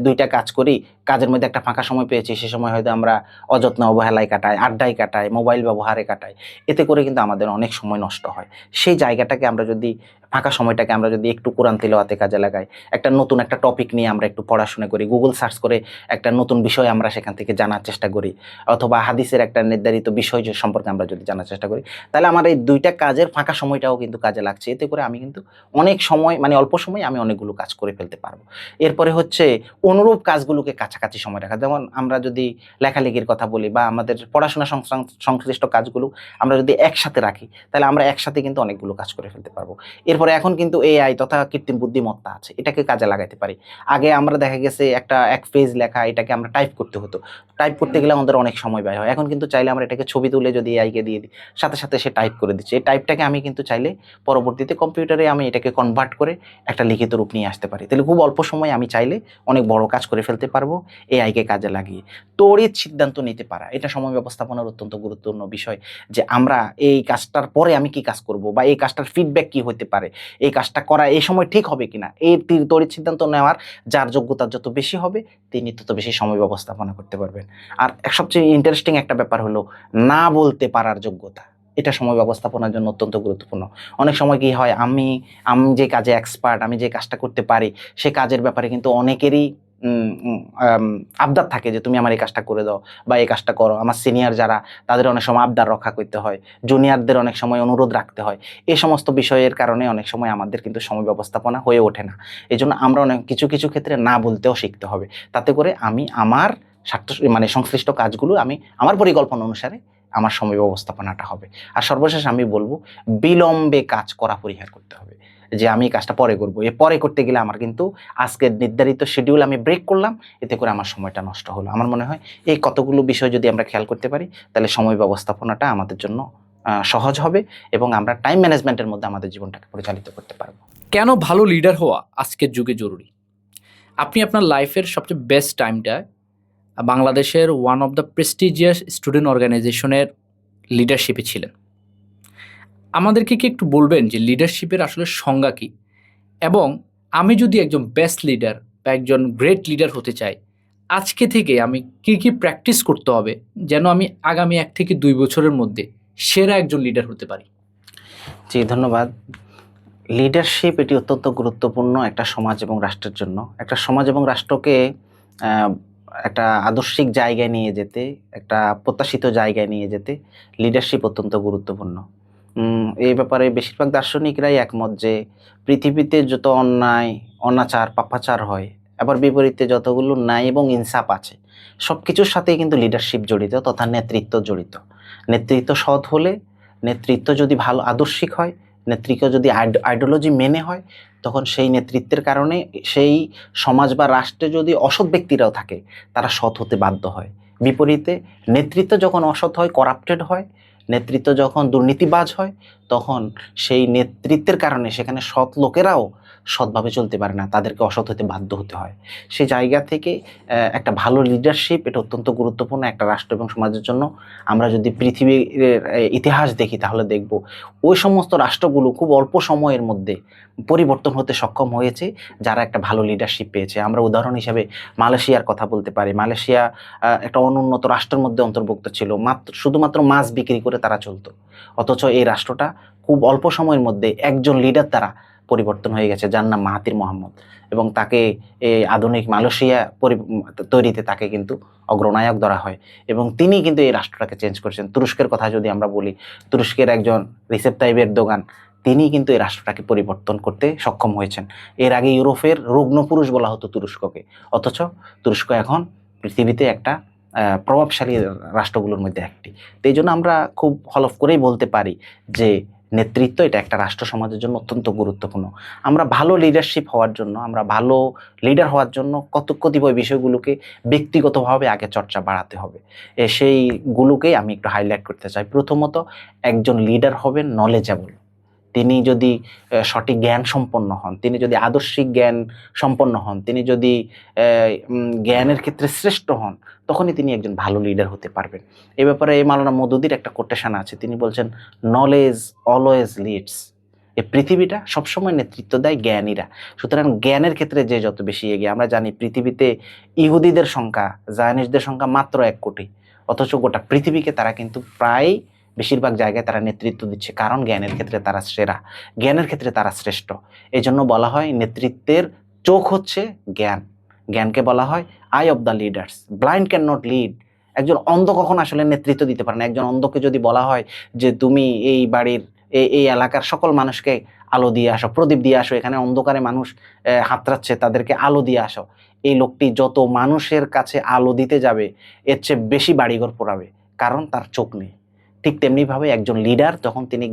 Speaker 1: দুইটা কাজ করি, কাজের মধ্যে একটা ফাঁকা সময় পেয়েছি, সে সময় হয়তো আমরা অযত্ন অবহেলায় কাটাই, আড্ডায় কাটাই, মোবাইল ব্যবহারে কাটাই। এতে করে কিন্তু আমাদের অনেক সময় নষ্ট হয়। সেই জায়গাটাকে আমরা যদি ফাঁকা সময়টাকে আমরা যদি একটু কোরআন তিলাওয়াতে কাজে লাগাই, একটা নতুন একটা টপিক নিয়ে আমরা একটু পড়াশোনা করি, গুগল সার্চ করে একটা নতুন বিষয় আমরা সেখান থেকে জানার চেষ্টা করি, অথবা হাদিসের একটা নির্ধারিত বিষয় সম্পর্কে আমরা যদি জানার চেষ্টা করি, তাহলে আমার এই দুইটা কাজের ফাঁকা সময়টাও কিন্তু কাজে লাগছে। এতে করে আমি কিন্তু অনেক সময় মানে অল্প সময়ে আমি অনেকগুলো কাজ করে ফেলতে পারবো। এরপরে হচ্ছে অনুরূপ কাজগুলোকে কাছাকাছি সময় রাখা। যেমন আমরা যদি লেখালেখির কথা বলি বা আমাদের পড়াশোনা সংশ্লিষ্ট কাজগুলো আমরা যদি একসাথে রাখি, তাহলে আমরা একসাথে কিন্তু অনেকগুলো কাজ করে ফেলতে পারবো। এরপরে এখন কিন্তু এআই তথা কৃত্রিম বুদ্ধিমত্তা আছে, এটাকে কাজে লাগাতে পারি। আগে আমরা দেখা গেছে এক পেজ লেখা এটাকে আমরা টাইপ করতে হতো। টাইপ করতে গেলে আমাদের অনেক সময় ব্যয় হয়। এখন কিন্তু চাইলে আমরা এটাকে ছবি তুলে যদি এআইকে দিয়ে দিই, সাথে সাথে সে টাইপ করে দিচ্ছে। এই টাইপটাকে আমি কিন্তু চাইলে পরবর্তীতে কম্পিউটারে আমি এটাকে কনভার্ট করে একটা লিখিত রূপ নিয়ে আসতে পারি। তাহলে খুব অল্প সময়ে আমি চাইলে অনেক বড় কাজ করে ফেলতে পারবো এআইকে কাজে লাগিয়ে। তড়িৎ সিদ্ধান্ত নিতে পারা, এটা সময় ব্যবস্থাপনার অত্যন্ত গুরুত্বপূর্ণ বিষয়। যে আমরা এই কাজটার পরে আমি কি কাজ করব বা এই কাজটার ফিডব্যাক কি হতে পারে, এই কাজটা করা এই সময় ঠিক হবে কিনা, এই তড়িৎ সিদ্ধান্ত নেওয়ার যার যোগ্যতা যত বেশি হবে তিনি তত বেশি সময় ব্যবস্থাপনা করতে পারবেন। আর সবচেয়ে ইন্টারেস্টিং একটা ব্যাপার হলো না বলতে পারার যোগ্যতা। এটা সময় ব্যবস্থাপনার জন্য অত্যন্ত গুরুত্বপূর্ণ। অনেক সময় কি হয়, আমি যে কাজে এক্সপার্ট, আমি যে কাজটা করতে পারি, সে কাজের ব্যাপারে কিন্তু অনেকেরই আবদার থাকে যে তুমি আমার এই কাজটা করে দাও বা এই কাজটা করো। আমার সিনিয়র যারা, তাদের অনেক সময় আবদার রক্ষা করতে হয়, জুনিয়রদের অনেক সময় অনুরোধ রাখতে হয়। এই সমস্ত বিষয়ের কারণে অনেক সময় আমাদের কিন্তু সময় ব্যবস্থাপনা হয়ে ওঠে না। এই জন্য আমরা অনেক কিছু ক্ষেত্রে না বলতেও শিখতে হবে। তাতে করে আমি আমার স্বার্থ মানে সংশ্লিষ্ট কাজগুলো আমি আমার পরিকল্পনা অনুসারে আমার সময় ব্যবস্থাপনাটা হবে। আর সর্বশেষ আমি বলবো, বিলম্বে কাজ করা পরিহার করতে হবে। যে আমি এই কাজটা পরে করব, এ পরে করতে গেলে আমার কিন্তু আজকের নির্ধারিত শিডিউল আমি ব্রেক করলাম, এতে করে আমার সময়টা নষ্ট হলো। আমার মনে হয় এই কতগুলো বিষয় যদি আমরা খেয়াল করতে পারি, তাহলে সময় ব্যবস্থাপনাটা আমাদের জন্য সহজ হবে এবং আমরা টাইম ম্যানেজমেন্টের মধ্যে আমাদের জীবনটাকে পরিচালিত করতে পারবো।
Speaker 2: কেন ভালো লিডার হওয়া আজকের যুগে জরুরি? আপনি আপনার লাইফের সবচেয়ে বেস্ট টাইমটা বাংলাদেশের one of the prestigious student অর্গানাইজেশনের লিডারশিপে ছিলেন। আমাদেরকে কি একটু বলবেন যে লিডারশিপের আসলে সংজ্ঞা কী? এবং আমি যদি একজন বেস্ট লিডার বা একজন গ্রেট লিডার হতে চাই, আজকে থেকে আমি কি প্র্যাকটিস করতে হবে যেন আমি আগামী ১ থেকে ২ বছরের মধ্যে সেরা একজন লিডার হতে পারি?
Speaker 1: জি, ধন্যবাদ। লিডারশিপ এটি অত্যন্ত গুরুত্বপূর্ণ একটা সমাজ এবং রাষ্ট্রের জন্য। একটা সমাজ এবং রাষ্ট্রকে আ একটা আদর্শিক জায়গায় নিয়ে যেতে, একটা প্রত্যাশিত জায়গায় নিয়ে যেতে লিডারশিপ অত্যন্ত গুরুত্বপূর্ণ। এই ব্যাপারে বেশিরভাগ দার্শনিকরাই একমত যে পৃথিবীতে যত অন্যায়, অনাচার, পাপাচার হয়, আবার বিপরীতে যতগুলো ন্যায় এবং ইনসাফ আছে, সবকিছুর সাথেই কিন্তু লিডারশিপ জড়িত তথা নেতৃত্ব জড়িত। নেতৃত্ব সৎ হলে, নেতৃত্ব যদি ভালো আদর্শিক হয়, নেতৃত্ব যদি আইডিওলজি মেনে হয়, তখন সেই নেতৃত্বের কারণে সেই সমাজ বা রাষ্ট্রে যদি অসৎ ব্যক্তিরাও থাকে, তারা সৎ হতে বাধ্য হয়। বিপরীতে নেতৃত্ব যখন অসৎ হয়, করাপ্টেড হয়, নেতৃত্ব যখন দুর্নীতিবাজ হয়, তখন সেই নেতৃত্বের কারণে সেখানে সৎ লোকেরাও সৎভাবে চলতে পারে না, তাদেরকে অসৎ হতে বাধ্য হতে হয়। সেই জায়গা থেকে একটা ভালো লিডারশিপ এটা অত্যন্ত গুরুত্বপূর্ণ একটা রাষ্ট্র এবং সমাজের জন্য। আমরা যদি পৃথিবীর ইতিহাস দেখি, তাহলে দেখব ওই সমস্ত রাষ্ট্রগুলো খুব অল্প সময়ের মধ্যে পরিবর্তন হতে সক্ষম হয়েছে, যারা একটা ভালো লিডারশিপ পেয়েছে। আমরা উদাহরণ হিসেবে মালয়েশিয়ার কথা বলতে পারি। মালয়েশিয়া একটা অনুন্নত রাষ্ট্রের মধ্যে অন্তর্ভুক্ত ছিল। শুধুমাত্র মাছ বিক্রি করে তারা চলতো। অথচ এই রাষ্ট্রটা খুব অল্প সময়ের মধ্যে একজন লিডার দ্বারা পরিবর্তন হয়ে গেছে, যার নাম মাহাথির মোহাম্মদ। এবং তাকে এই আধুনিক মালয়েশিয়া তৈরিতে তাকে কিন্তু অগ্রনায়ক ধরা হয় এবং তিনি কিন্তু এই রাষ্ট্রটাকে চেঞ্জ করেছেন। তুরস্কের কথা যদি আমরা বলি, তুরস্কের একজন রিসেপ তাইয়িপ এরদোগান, তিনি কিন্তু এই রাষ্ট্রটাকে পরিবর্তন করতে সক্ষম হয়েছেন। এর আগে ইউরোপের রুগ্ন পুরুষ বলা হতো তুরস্ককে, অথচ তুরস্ক এখন পৃথিবীতে একটা প্রভাবশালী রাষ্ট্রগুলোর মধ্যে একটি। তো এই জন্য আমরা খুব হলফ করেই বলতে পারি যে নেতৃত্ব এটা একটা রাষ্ট্র সমাজের জন্য অত্যন্ত গুরুত্বপূর্ণ। আমরা ভালো লিডারশিপ হওয়ার জন্য, আমরা ভালো লিডার হওয়ার জন্য কতিপয় বিষয়গুলোকে ব্যক্তিগতভাবে আগে চর্চা বাড়াতে হবে। সেইগুলোকেই আমি একটু হাইলাইট করতে চাই। প্রথমত, একজন লিডার হবেন নলেজেবল। তিনি যদি সঠিক জ্ঞান সম্পন্ন হন, তিনি যদি আদর্শিক জ্ঞান সম্পন্ন হন, তিনি যদি জ্ঞানের ক্ষেত্রে শ্রেষ্ঠ হন, তখনই তিনি একজন ভালো লিডার হতে পারবেন। এ ব্যাপারে মাওলানা মওদুদির একটা কোটেশন আছে। তিনি বলছেন, নলেজ অলওয়েজ লিডস। এই পৃথিবীটা সবসময় নেতৃত্ব দেয় জ্ঞানীরা। সুতরাং জ্ঞানের ক্ষেত্রে যে যত বেশি এগিয়ে, আমরা জানি পৃথিবীতে ইহুদিদের সংখ্যা, জায়নিস্টদের সংখ্যা মাত্র 1 কোটি, অথচ গোটা পৃথিবীকে তারা কিন্তু প্রায় বেশিরভাগ জায়গায় তারা নেতৃত্ব দিচ্ছে, কারণ জ্ঞানের ক্ষেত্রে তারা সেরা, জ্ঞানের ক্ষেত্রে তারা শ্রেষ্ঠ। এই জন্য বলা হয় নেতৃত্বের চোখ হচ্ছে জ্ঞান। জ্ঞানকে বলা হয় I of the leaders. Blind can not lead. একজন অন্ধ কখন আসলে নেতৃত্ব দিতে পারে না। একজন অন্ধকে যদি বলা হয় যে তুমি এই বাড়ির এই এলাকার সকল মানুষকে আলো দিয়ে আসো, প্রদীপ দিয়ে আসো, এখানে অন্ধকারে মানুষ হাতড়াচ্ছে, তাদেরকে আলো দিয়ে আসো, এই লোকটি যত মানুষের কাছে আলো দিতে যাবে এর চেয়ে বেশি বাড়িঘর পোড়াবে, কারণ তার চোখ নেই। ঠিক তেমনিভাবে একজন লিডার যখন তিনি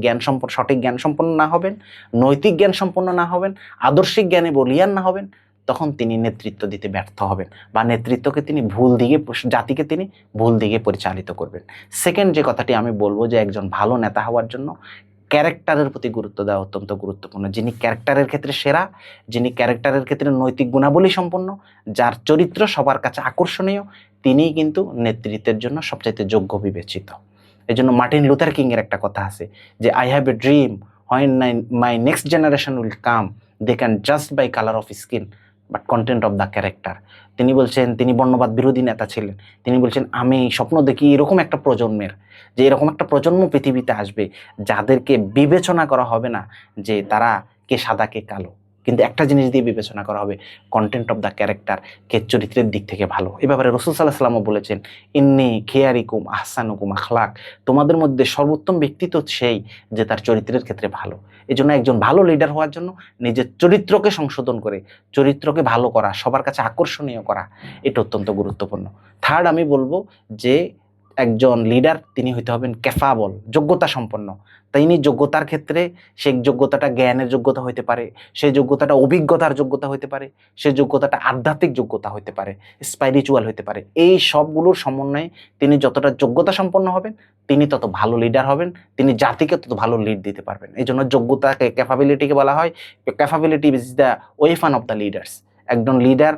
Speaker 1: সঠিক জ্ঞান সম্পন্ন না হবেন, নৈতিক জ্ঞান সম্পন্ন না হবেন, আদর্শিক জ্ঞানে বলিয়ান না হবেন, তখন তিনি নেতৃত্ব দিতে ব্যর্থ হবেন, বা নেতৃত্বকে তিনি জাতিকে তিনি ভুল দিকে পরিচালিত করবেন। সেকেন্ড যে কথাটি আমি বলবো, যে একজন ভালো নেতা হওয়ার জন্য ক্যারেক্টারের প্রতি গুরুত্ব দেওয়া অত্যন্ত গুরুত্বপূর্ণ। যিনি ক্যারেক্টারের ক্ষেত্রে সেরা, যিনি ক্যারেক্টারের ক্ষেত্রে নৈতিক গুণাবলী সম্পন্ন, যার চরিত্র সবার কাছে আকর্ষণীয়, তিনিই কিন্তু নেতৃত্বের জন্য সবচাইতে যোগ্য বিবেচিত। এই জন্য মার্টিন লুথার কিং এর একটা কথা আছে যে I have a dream when my next generation will come, they can just by colour of skin but content of the character. তিনি বলছেন, তিনি বর্ণবাদ বিরোধী নেতা ছিলেন, তিনি বলছেন আমি স্বপ্ন দেখি এরকম একটা প্রজন্মের, যে এরকম একটা প্রজন্ম পৃথিবীতে আসবে যাদেরকে বিবেচনা করা হবে না যে তারা কে সাদা কে কালো, কিন্তু একটা জিনিস দিয়ে বিবেচনা করা হবে, কন্টেন্ট অফ দ্য ক্যারেক্টার, কে চরিত্রের দিক থেকে ভালো। এ ব্যাপারে রাসূল সাল্লাল্লাহু আলাইহি ওয়াসাল্লামও বলেছেন, ইন্নী খিয়ারিকুম আহসানুকুম আখলাক, তোমাদের মধ্যে সর্বোত্তম ব্যক্তি তো সেই যে তার চরিত্রের ক্ষেত্রে ভালো। এই জন্য একজন ভালো লিডার হওয়ার জন্য নিজের চরিত্রকে সংশোধন করে, চরিত্রকে ভালো করা, সবার কাছে আকর্ষণীয় করা, এটা অত্যন্ত গুরুত্বপূর্ণ। থার্ড আমি বলবো যে একজন লিডার তিনি হইতে হবেন ক্যাপাবল, যোগ্যতা সম্পন্ন। তিনি যোগ্যতার ক্ষেত্রে সেই যোগ্যতাটা জ্ঞানের যোগ্যতা হইতে পারে, সেই যোগ্যতাটা অভিজ্ঞতার যোগ্যতা হইতে পারে, সেই যোগ্যতাটা আধ্যাত্মিক যোগ্যতা হইতে পারে, স্পিরিচুয়াল হইতে পারে। এই সবগুলোর সমন্বয়ে তিনি যতটা যোগ্যতা সম্পন্ন হবেন, তিনি তত ভালো লিডার হবেন, তিনি জাতিকে তত ভালো লিড দিতে পারবেন। এই জন্য যোগ্যতাকে, ক্যাপাবিলিটিকে বলা হয়, capability is the weapon of the leaders. একজন লিডার,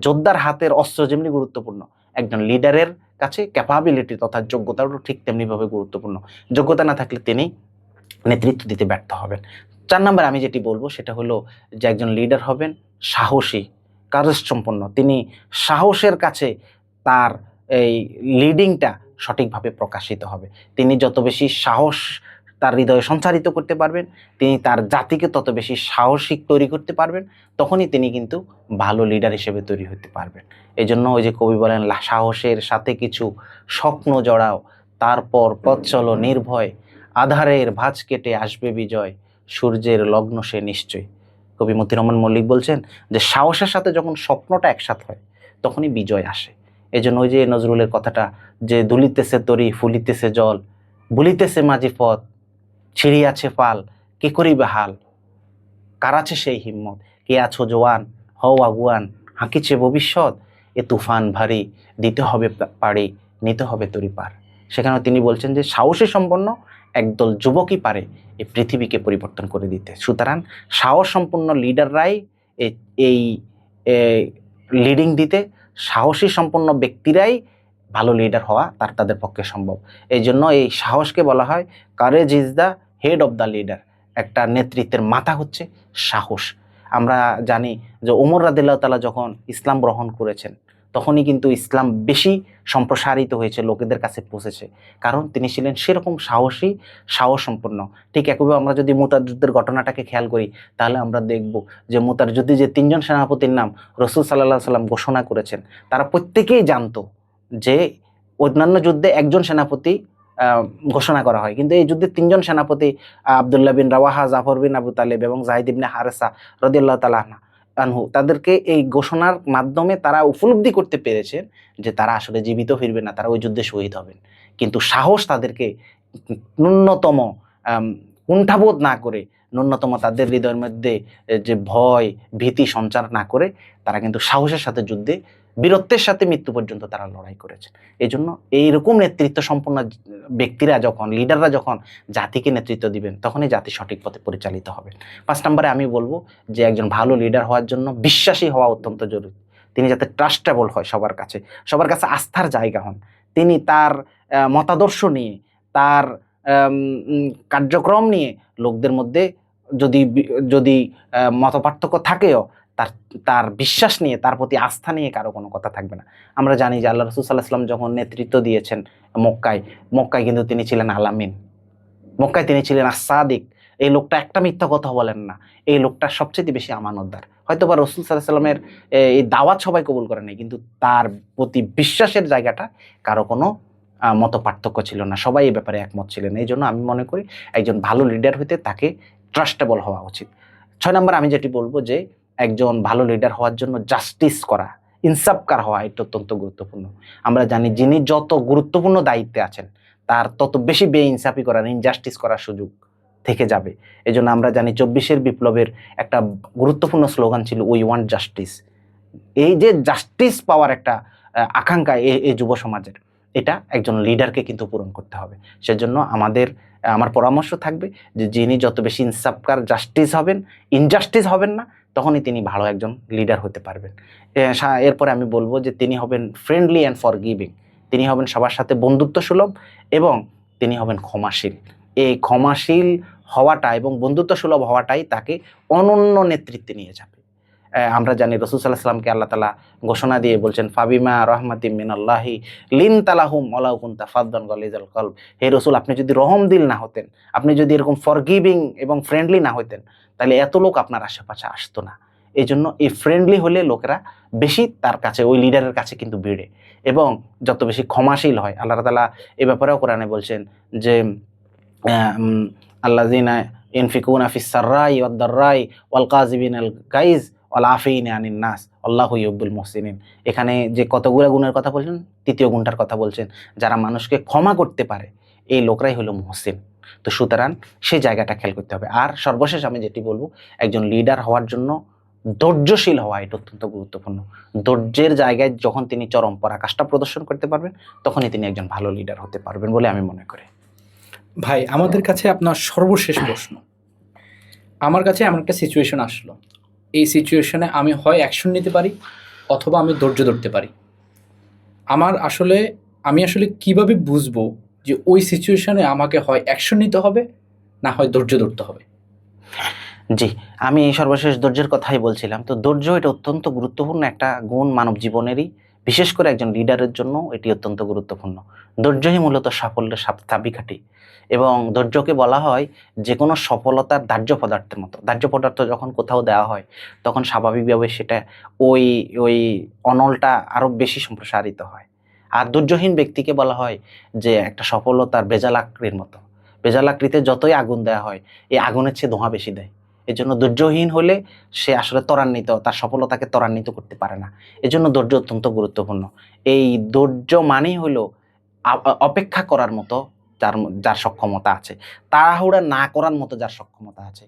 Speaker 1: যোদ্ধার হাতের অস্ত্র যেমনি গুরুত্বপূর্ণ, একজন লিডারের কাছে ক্যাপাবিলিটি তথা যোগ্যতাও ঠিক তেমনিভাবে গুরুত্বপূর্ণ। যোগ্যতা না থাকলে তিনি নেতৃত্ব দিতে ব্যর্থ হবেন। 4 নম্বর আমি যেটি বলবো সেটা হলো যে একজন লিডার হবেন সাহসী, কার্য সম্পন্ন। তিনি সাহসের কাছে তার এই লিডিংটা সঠিকভাবে প্রকাশিত হবে। তিনি যত বেশি সাহস তার হৃদয়ে সঞ্চারিত করতে পারবেন, তিনি তার জাতিকে তত বেশি সাহসিক তৈরি করতে পারবেন, তখনই তিনি কিন্তু ভালো লিডার হিসেবে তৈরি হতে পারবেন। এই জন্য ওই যে কবি বলেন, সাহসের সাথে কিছু স্বপ্ন জড়াও, তারপর পথ চলো নির্ভয়, আধারের ভাঁজ কেটে আসবে বিজয়, সূর্যের লগ্ন সে নিশ্চয়। কবি মতিউর রহমান মল্লিক বলছেন যে সাহসের সাথে যখন স্বপ্নটা একসাথে হয় তখনই বিজয় আসে। এই জন্য ওই যে নজরুলের কথাটা, যে দুলিতেছে তরি ফুলিতেছে জল, ভুলিতেছে মাঝি পথ, ছিড়িয়াছে পাল, কে করিবে হাল, কার আছে সেই হিম্মত, কে আছো জোয়ান, হও আগুয়ান, হাঁকিছে ভবিষ্যৎ, এ তুফান ভারী, দিতে হবে পাড়ি, নিতে হবে তরি পার। সেখানে তিনি বলছেন যে সাহসী সম্পন্ন একদল যুবকই পারে এই পৃথিবীকে পরিবর্তন করে দিতে। সুতরাং সাহস সম্পন্ন লিডাররাই এই লিডিং দিতে, সাহসী সম্পন্ন ব্যক্তিরাই ভালো লিডার হওয়া তাদের পক্ষে সম্ভব। এই জন্য এই সাহসকে বলা হয় courage is the head of the leader. একটা নেতৃত্বের মাথা হচ্ছে সাহস। আমরা জানি যে ওমর রাদিয়াল্লাহু তাআলা যখন ইসলাম গ্রহণ করেছেন তখনই কিন্তু ইসলাম বেশি সম্প্রসারিত হয়েছে, লোকেদের কাছে পৌঁছেছে, কারণ তিনি ছিলেন সেরকম সাহসী, সাহস সম্পন্ন। ঠিক একইভাবে আমরা যদি মুতার যুদ্ধের ঘটনাটাকে খেয়াল করি তাহলে আমরা দেখব যে মুতার যুদ্ধে যে 3 জন সেনাপতির নাম রাসূল সাল্লাল্লাহু আলাইহি সাল্লাম ঘোষণা করেছেন, তারা প্রত্যেকেই জানতো যে অন্যান্য যুদ্ধে একজন সেনাপতি ঘোষণা করা হয়, কিন্তু এই যুদ্ধে 3 জন সেনাপতি আব্দুল্লাহ বিন রাওয়াহা, জাফর বিন আবু তালেব এবং যায়েদ ইবনে হারেসা রাদিয়াল্লাহু তাআলা আনহু, তাদেরকে এই ঘোষণার মাধ্যমে তারা উপলব্ধি করতে পেরেছেন যে তারা আসলে জীবিত ফিরবে না, তারা ওই যুদ্ধে শহীদ হবেন। কিন্তু সাহস তাদেরকে ন্যূনতম কুণ্ঠাবোধ না করে, ন্যূনতম তাদের হৃদয়ের মধ্যে যে ভয় ভীতি সঞ্চার না করে তারা কিন্তু সাহসের সাথে যুদ্ধে বীরত্বের সাথে মৃত্যু পর্যন্ত তারা লড়াই করেছেন। এই জন্য এইরকম নেতৃত্ব সম্পন্ন ব্যক্তিরা যখন, লিডাররা যখন জাতিকে নেতৃত্ব দিবেন তখনই জাতি সঠিক পথে পরিচালিত হবে। 5 নম্বরে আমি বলবো যে একজন ভালো লিডার হওয়ার জন্য বিশ্বাসী হওয়া অত্যন্ত জরুরি। তিনি যাতে ট্রাস্টেবল হয়, সবার কাছে আস্থার জায়গা হন। তিনি তার মতাদর্শ নিয়ে, তার কার্যক্রম নিয়ে লোকদের মধ্যে যদি মতপার্থক্য থাকেও তার তার বিশ্বাস নিয়ে, তার প্রতি আস্থা নিয়ে কারো কোনো কথা থাকবে না। আমরা জানি যে আল্লাহ রাসূল সাল্লাল্লাহু আলাইহি ওয়াসাল্লাম যখন নেতৃত্ব দিয়েছেন মক্কায় কিন্তু তিনি ছিলেন আলামিন, মক্কায় তিনি ছিলেন আস-সাদিক। এই লোকটা একটা মিথ্যা কথা বলেন না, এই লোকটা সবচেয়ে বেশি আমানতদার। হয়তোবা রাসূল সাল্লাল্লাহু আলাইহি ওয়াসাল্লামের এই দাওয়াত সবাই কবুল করে নাই, কিন্তু তার প্রতি বিশ্বাসের জায়গাটা কারো কোনো মত পার্থক্য ছিল না, সবাই এই ব্যাপারে একমত ছিলেন। এই জন্য আমি মনে করি একজন ভালো লিডার হইতে তাকে ট্রাস্টেবল হওয়া উচিত। ৬ নম্বর আমি যেটি বলবো যে একজন ভালো লিডার হওয়ার জন্য জাস্টিস করা, ইনসাফকার হওয়া এটা অত্যন্ত গুরুত্বপূর্ণ। আমরা জানি যিনি যত গুরুত্বপূর্ণ দায়িত্বে আছেন তার তত বেশি বেইনসাফি করার, ইনজাস্টিস করার সুযোগ থেকে যাবে। এজন্য আমরা জানি ২৪-এর বিপ্লবের একটা গুরুত্বপূর্ণ স্লোগান ছিল উই ওয়ান্ট জাস্টিস। এই যে জাস্টিস পাওয়ার একটা আকাঙ্ক্ষা এই যুব সমাজের, এটা একজন লিডারকে কিন্তু পূরণ করতে হবে। সেজন্য আমার পরামর্শ থাকবে যে যিনি যত বেশি ইনসাফকার, জাস্টিস হবেন, ইনজাস্টিস হবেন না, তখনই তিনি ভালো একজন লিডার হতে পারবেন। এরপরে আমি বলবো যে তিনি হবেন ফ্রেন্ডলি অ্যান্ড ফরগিভিং, তিনি হবেন সবার সাথে বন্ধুত্ব সুলভ এবং তিনি হবেন ক্ষমাশীল। এই ক্ষমাশীল হওয়াটা এবং বন্ধুত্ব সুলভ হওয়াটাই তাকে অনন্য নেতৃত্বে নিয়ে যাবে। আমরা জানি রাসূল সাল্লাল্লাহু আলাইহি ওয়াসাল্লামকে আল্লাহ তাআলা ঘোষণা দিয়ে বলছেন ফাবিমা রাহমাতিম মিনাল্লাহি লিনতা লাহুম ওয়ালাউ কুনতা ফাদ্দান গালিযাল কলব। হে রাসূল, আপনি যদি রহমদিল না হতেন, আপনি যদি এরকম ফরগিভিং এবং ফ্রেন্ডলি না হতেন, তাহলে এত লোক আপনার আশেপাশে আসতো না। এজন্য এই ফ্রেন্ডলি হলে লোকেরা বেশি তার কাছে, ওই লিডারের কাছে কিন্তু ভিড়ে, এবং যত বেশি ক্ষমাশীল হয়, আল্লাহ তাআলা এ ব্যাপারেও কোরআনে বলছেন যে আল্লাযিনা ইনফিকুনা ফিস সাররাই ওয়াদ দাররাই ওয়াল কাযিবিনাল গাইজ ওয়াল আফিনা আনিন নাস আল্লাহু ইউহিব্বুল মুহসিনিন। এখানে যে কতগুলো গুণের কথা বলছেন, তৃতীয় গুণটার কথা বলছেন, যারা মানুষকে ক্ষমা করতে পারে এই লোকরাই হলো মুহসিন। তো সুতরাং সেই জায়গাটা খেয়াল করতে হবে। আর সর্বশেষ আমি যেটি বলবো, একজন লিডার হওয়ার জন্য ধৈর্যশীল হওয়া এটা অত্যন্ত গুরুত্বপূর্ণ। ধৈর্যের জায়গায় যখন তিনি চরম পরাকাষ্ঠা প্রদর্শন করতে পারবেন, তখনই তিনি একজন ভালো লিডার হতে পারবেন বলে আমি মনে করি।
Speaker 2: ভাই, আমাদের কাছে আপনার সর্বশেষ প্রশ্ন। আমার কাছে এমন একটা সিচুয়েশন আসলো, এই সিচুয়েশনে আমি হয় অ্যাকশন নিতে পারি অথবা আমি ধৈর্য ধরতে পারি। আমি আসলে কিভাবে বুঝবো যে ওই সিচুয়েশনে আমাকে হয় অ্যাকশন নিতে হবে না হয় ধৈর্য ধরতে হবে?
Speaker 1: জি, আমি সর্বশেষ ধৈর্যের কথাই বলছিলাম। তো ধৈর্য এটা অত্যন্ত গুরুত্বপূর্ণ একটা গুণ মানব জীবনেরই, বিশেষ করে একজন লিডারের জন্য এটি অত্যন্ত গুরুত্বপূর্ণ। ধৈর্যই মূলত সাফল্যের চাবিকাঠি, এবং ধৈর্যকে বলা হয় যেকোনো সফলতার দাহ্য পদার্থের মতো। দাহ্য পদার্থ যখন কোথাও দেওয়া হয় তখন স্বাভাবিকভাবে সেটা ওই ওই অনলটা আরো বেশি সম্প্রসারিত হয়। আর ধৈর্যহীন ব্যক্তিকে বলা হয় যে একটা সফলতার বেজালাকড়ির মতো। বেজালাকড়িতে যতই আগুন দেওয়া হয়, এই আগুনের চেয়ে ধোঁয়া বেশি দেয়। এজন্য ধৈর্যহীন হলে সে আসলে তার সফলতাকে ত্বরান্বিত করতে পারে না। এজন্য ধৈর্য অত্যন্ত গুরুত্বপূর্ণ। এই ধৈর্য মানেই হলো অপেক্ষা করার মতো যার সক্ষমতা আছে, তাড়াহুড়া না করার মতো যার সক্ষমতা আছে,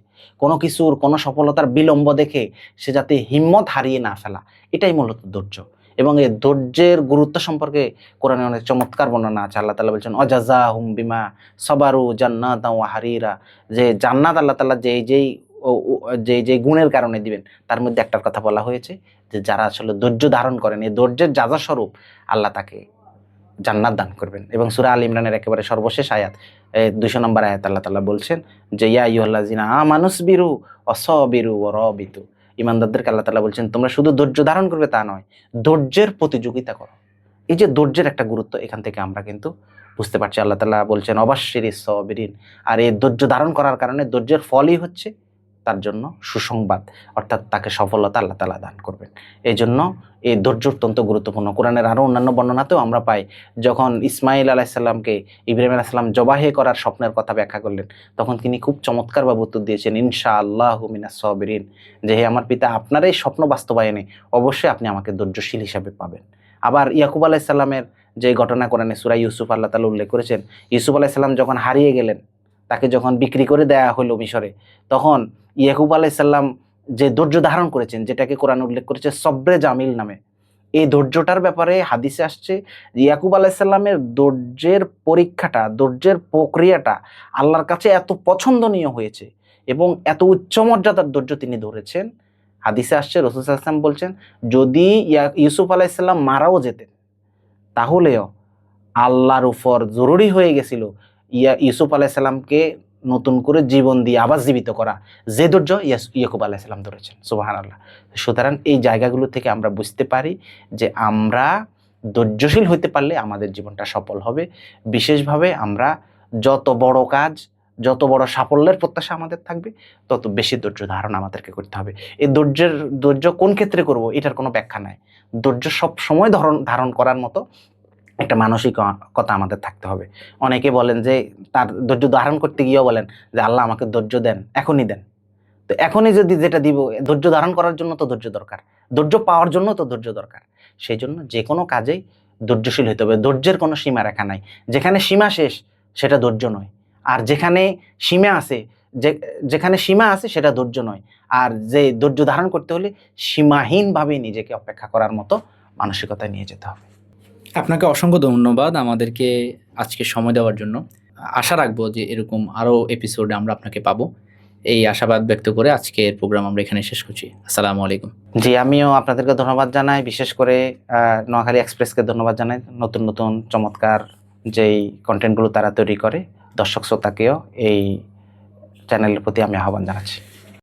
Speaker 1: কোনো সফলতার বিলম্ব দেখে সে যাতে হিম্মত হারিয়ে না ফেলা, এটাই মূলত ধৈর্য। এবং এই ধৈর্যের গুরুত্ব সম্পর্কে কোরআনে অনেক চমৎকার বর্ণনা আছে। আল্লাহ তাআলা বলছেন অজাযাহুম বিমা সাবারু জান্নাতাও ওয়া হারিরা, যে জান্নাত আল্লাহ তাআলা যেই গুণের কারণে দিবেন, তার মধ্যে একটার কথা বলা হয়েছে যে যারা আসলে ধৈর্য ধারণ করেন, এই ধৈর্যের যাজা স্বরূপ আল্লাহ তাকে জান্নাত দান করবেন। এবং সূরা আল ইমরানের একেবারে সর্বশেষ আয়াত ২০০ নম্বর আয়াত আল্লাহ তাআলা বলছেন যে ইয়া আইয়ুহাল্লাযিনা আমানুসবিরু ওয়াসাবিরু ওয়ারাবিতু। ঈমানদারদেরকে আল্লাহ তাআলা বলছেন তোমরা শুধু ধৈর্য ধারণ করবে তা নয়, ধৈর্যের প্রতিযোগিতা করো। এই যে ধৈর্যের একটা গুরুত্ব, এখান থেকে আমরা কিন্তু বুঝতে পারছি। আল্লাহ তাআলা বলছেন অবাশশিরিস সাবিরিন। আর এই ধৈর্য ধারণ করার কারণে ধৈর্যের ফলই হচ্ছে তার জন্য সুসংবাদ, অর্থাৎ তাকে সফলতা আল্লাহ তাআলা দান করবেন। এই জন্য এই ধৈর্য অত্যন্ত গুরুত্বপূর্ণ। কোরআনের আরও অন্যান্য বর্ণনাতেও আমরা পাই, যখন ইসমাইল আলাইহিস সালামকে ইব্রাহিম আলাইহিস সালাম জবাহে করার স্বপ্নের কথা ব্যাখ্যা করলেন, তখন তিনি খুব চমৎকারভাবে উত্তর দিয়েছেন ইনশাআল্লাহু মিনাস সাবিরিন, যে হে আমার পিতা, আপনার এই স্বপ্ন বাস্তবায়নে অবশ্যই আপনি আমাকে ধৈর্যশীল হিসাবে পাবেন। আবার ইয়াকুব আলাইহিস সালামের যে ঘটনা কোরআনে সূরা ইউসুফ আল্লাহ তাআলা উল্লেখ করেছেন, ইউসুফ আলাইহিস সালাম যখন হারিয়ে গেলেন, তাকে যখন বিক্রি করে দেয়া হলো মিশরে, তখন ইয়াকুব আলাইহিস সালাম যে ধৈর্য ধারণ করেছেন, যেটাকে কোরআন উল্লেখ করেছে সবরে জামিল নামে, এই ধৈর্যটার ব্যাপারে হাদিসে আসছে ইয়াকুব আলাইহিস সালামের ধৈর্যের পরীক্ষাটা, ধৈর্যের প্রক্রিয়াটা আল্লাহর কাছে এত পছন্দনীয় হয়েছে এবং এত উচ্চ মর্যাদার ধৈর্য তিনি ধরেছেন। হাদিসে আসছে রাসূল সাল্লাল্লাহু আলাইহি ওয়াসাল্লাম বলছেন যদি ইউসুফ আলাইহিস সালাম মারাও যেতেন, তাহলেও আল্লাহর উপর জরুরি হয়ে গেছিল ইউসুফ আলাইহিস সালামকে নতুন করে জীবন দিয়ে আবার জীবিত করা, যে ধৈর্য ইয়াকুব আলাইহিস সালাম ধরেছেন। সুবহানাল্লাহ। সুতরাং এই জায়গাগুলো থেকে আমরা বুঝতে পারি যে আমরা ধৈর্যশীল হতে পারলে আমাদের জীবনটা সফল হবে। বিশেষভাবে আমরা যত বড় কাজ, যত বড় সাফল্যের প্রত্যাশা আমাদের থাকবে, তত বেশি ধৈর্য ধারণ আমাদেরকে করতে হবে। এই ধৈর্য কোন ক্ষেত্রে করব এটার কোনো ব্যাখ্যা নাই। ধৈর্য সব সময় ধারণ করার মতো একটা মানসিকতা আমাদের থাকতে হবে। অনেকে বলেন যে তার ধৈর্য ধারণ করতে গিয়েও বলেন যে আল্লাহ আমাকে ধৈর্য দেন, এখনই দেন। তো এখনই যদি যেটা দিব, ধৈর্য ধারণ করার জন্য তো ধৈর্য দরকার, ধৈর্য পাওয়ার জন্য তো ধৈর্য দরকার। সেই জন্য যে কোনো কাজেই ধৈর্যশীল হতে হবে। ধৈর্যের কোনো সীমারেখা নাই। যেখানে সীমা শেষ সেটা ধৈর্য নয়, আর যেখানে সীমা আছে, যেখানে সীমা আছে সেটা ধৈর্য নয়। আর যে ধৈর্য ধারণ করতে হলে সীমাহীনভাবে নিজেকে অপেক্ষা করার মতো মানসিকতায় নিয়ে যেতে হবে।
Speaker 2: আপনাকে অসংখ্য ধন্যবাদ আমাদেরকে আজকে সময় দেওয়ার জন্য। আশা রাখবো যে এরকম আরও এপিসোডে আমরা আপনাকে পাবো। এই আশাবাদ ব্যক্ত করে আজকের প্রোগ্রাম আমরা এখানে শেষ করছি। আসসালামু আলাইকুম।
Speaker 1: জি, আমিও আপনাদেরকে ধন্যবাদ জানাই। বিশেষ করে নোয়াখালী এক্সপ্রেসকে ধন্যবাদ জানাই। নতুন নতুন চমৎকার যেই কন্টেন্টগুলো তারা তৈরি করে, দর্শক শ্রোতাকেও এই চ্যানেলের প্রতি আমি আহ্বান জানাচ্ছি।